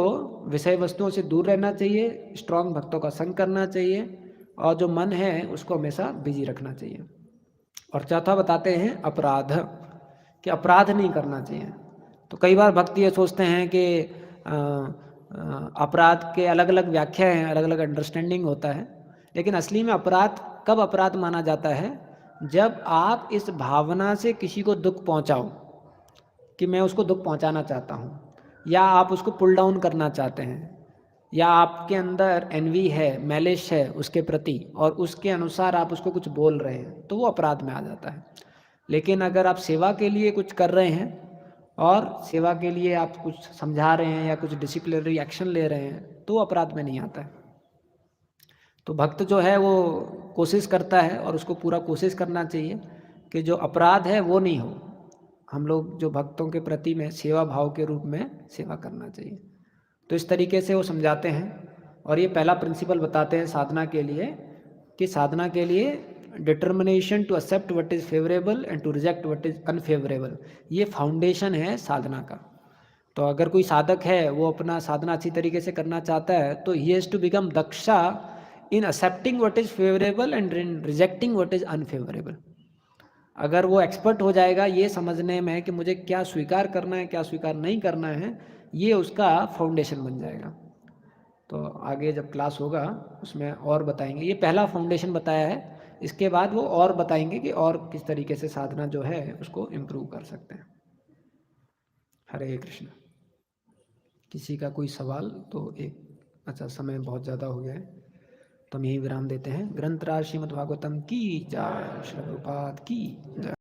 विषय वस्तुओं से दूर रहना चाहिए, स्ट्रांग भक्तों का संग करना चाहिए, और जो मन है उसको हमेशा बिजी रखना चाहिए। और चौथा बताते हैं अपराध, कि अपराध नहीं करना चाहिए। तो कई बार भक्त ये सोचते हैं कि अपराध के अलग अलग व्याख्या हैं, अलग अलग अंडरस्टैंडिंग होता है, लेकिन असली में अपराध कब अपराध माना जाता है, जब आप इस भावना से किसी को दुख पहुंचाओ कि मैं उसको दुख पहुंचाना चाहता हूँ, या आप उसको पुल डाउन करना चाहते हैं, या आपके अंदर एनवी है, मैलिश है उसके प्रति, और उसके अनुसार आप उसको कुछ बोल रहे हैं, तो वो अपराध में आ जाता है। लेकिन अगर आप सेवा के लिए कुछ कर रहे हैं और सेवा के लिए आप कुछ समझा रहे हैं या कुछ डिसिप्लिनरी एक्शन ले रहे हैं, तो वो अपराध में नहीं आता है। तो भक्त जो है वो कोशिश करता है, और उसको पूरा कोशिश करना चाहिए कि जो अपराध है वो नहीं हो। हम लोग जो भक्तों के प्रति में सेवा भाव के रूप में सेवा करना चाहिए। तो इस तरीके से वो समझाते हैं, और ये पहला प्रिंसिपल बताते हैं साधना के लिए, कि साधना के लिए determination to accept what is favourable and to reject what is unfavourable, ये फाउंडेशन है साधना का। तो अगर कोई साधक है वो अपना साधना अच्छी तरीके से करना चाहता है, तो ही हैज़ टू बिकम दक्षा in accepting what is favourable and in rejecting what is unfavourable. अगर वो एक्सपर्ट हो जाएगा ये समझने में कि मुझे क्या स्वीकार करना है, क्या स्वीकार नहीं करना है, ये उसका फाउंडेशन बन जाएगा। तो आगे जब क्लास होगा उसमें और बताएंगे, ये पहला फाउंडेशन बताया है, इसके बाद वो और बताएंगे कि और किस तरीके से साधना जो है उसको इम्प्रूव कर सकते हैं। हरे कृष्ण। किसी का कोई सवाल तो एक, अच्छा समय बहुत ज़्यादा हो गया है तो हम यहीं विराम देते हैं। ग्रंथराज श्रीमद् भागवतम की जय, श्रील प्रभुपाद की जय।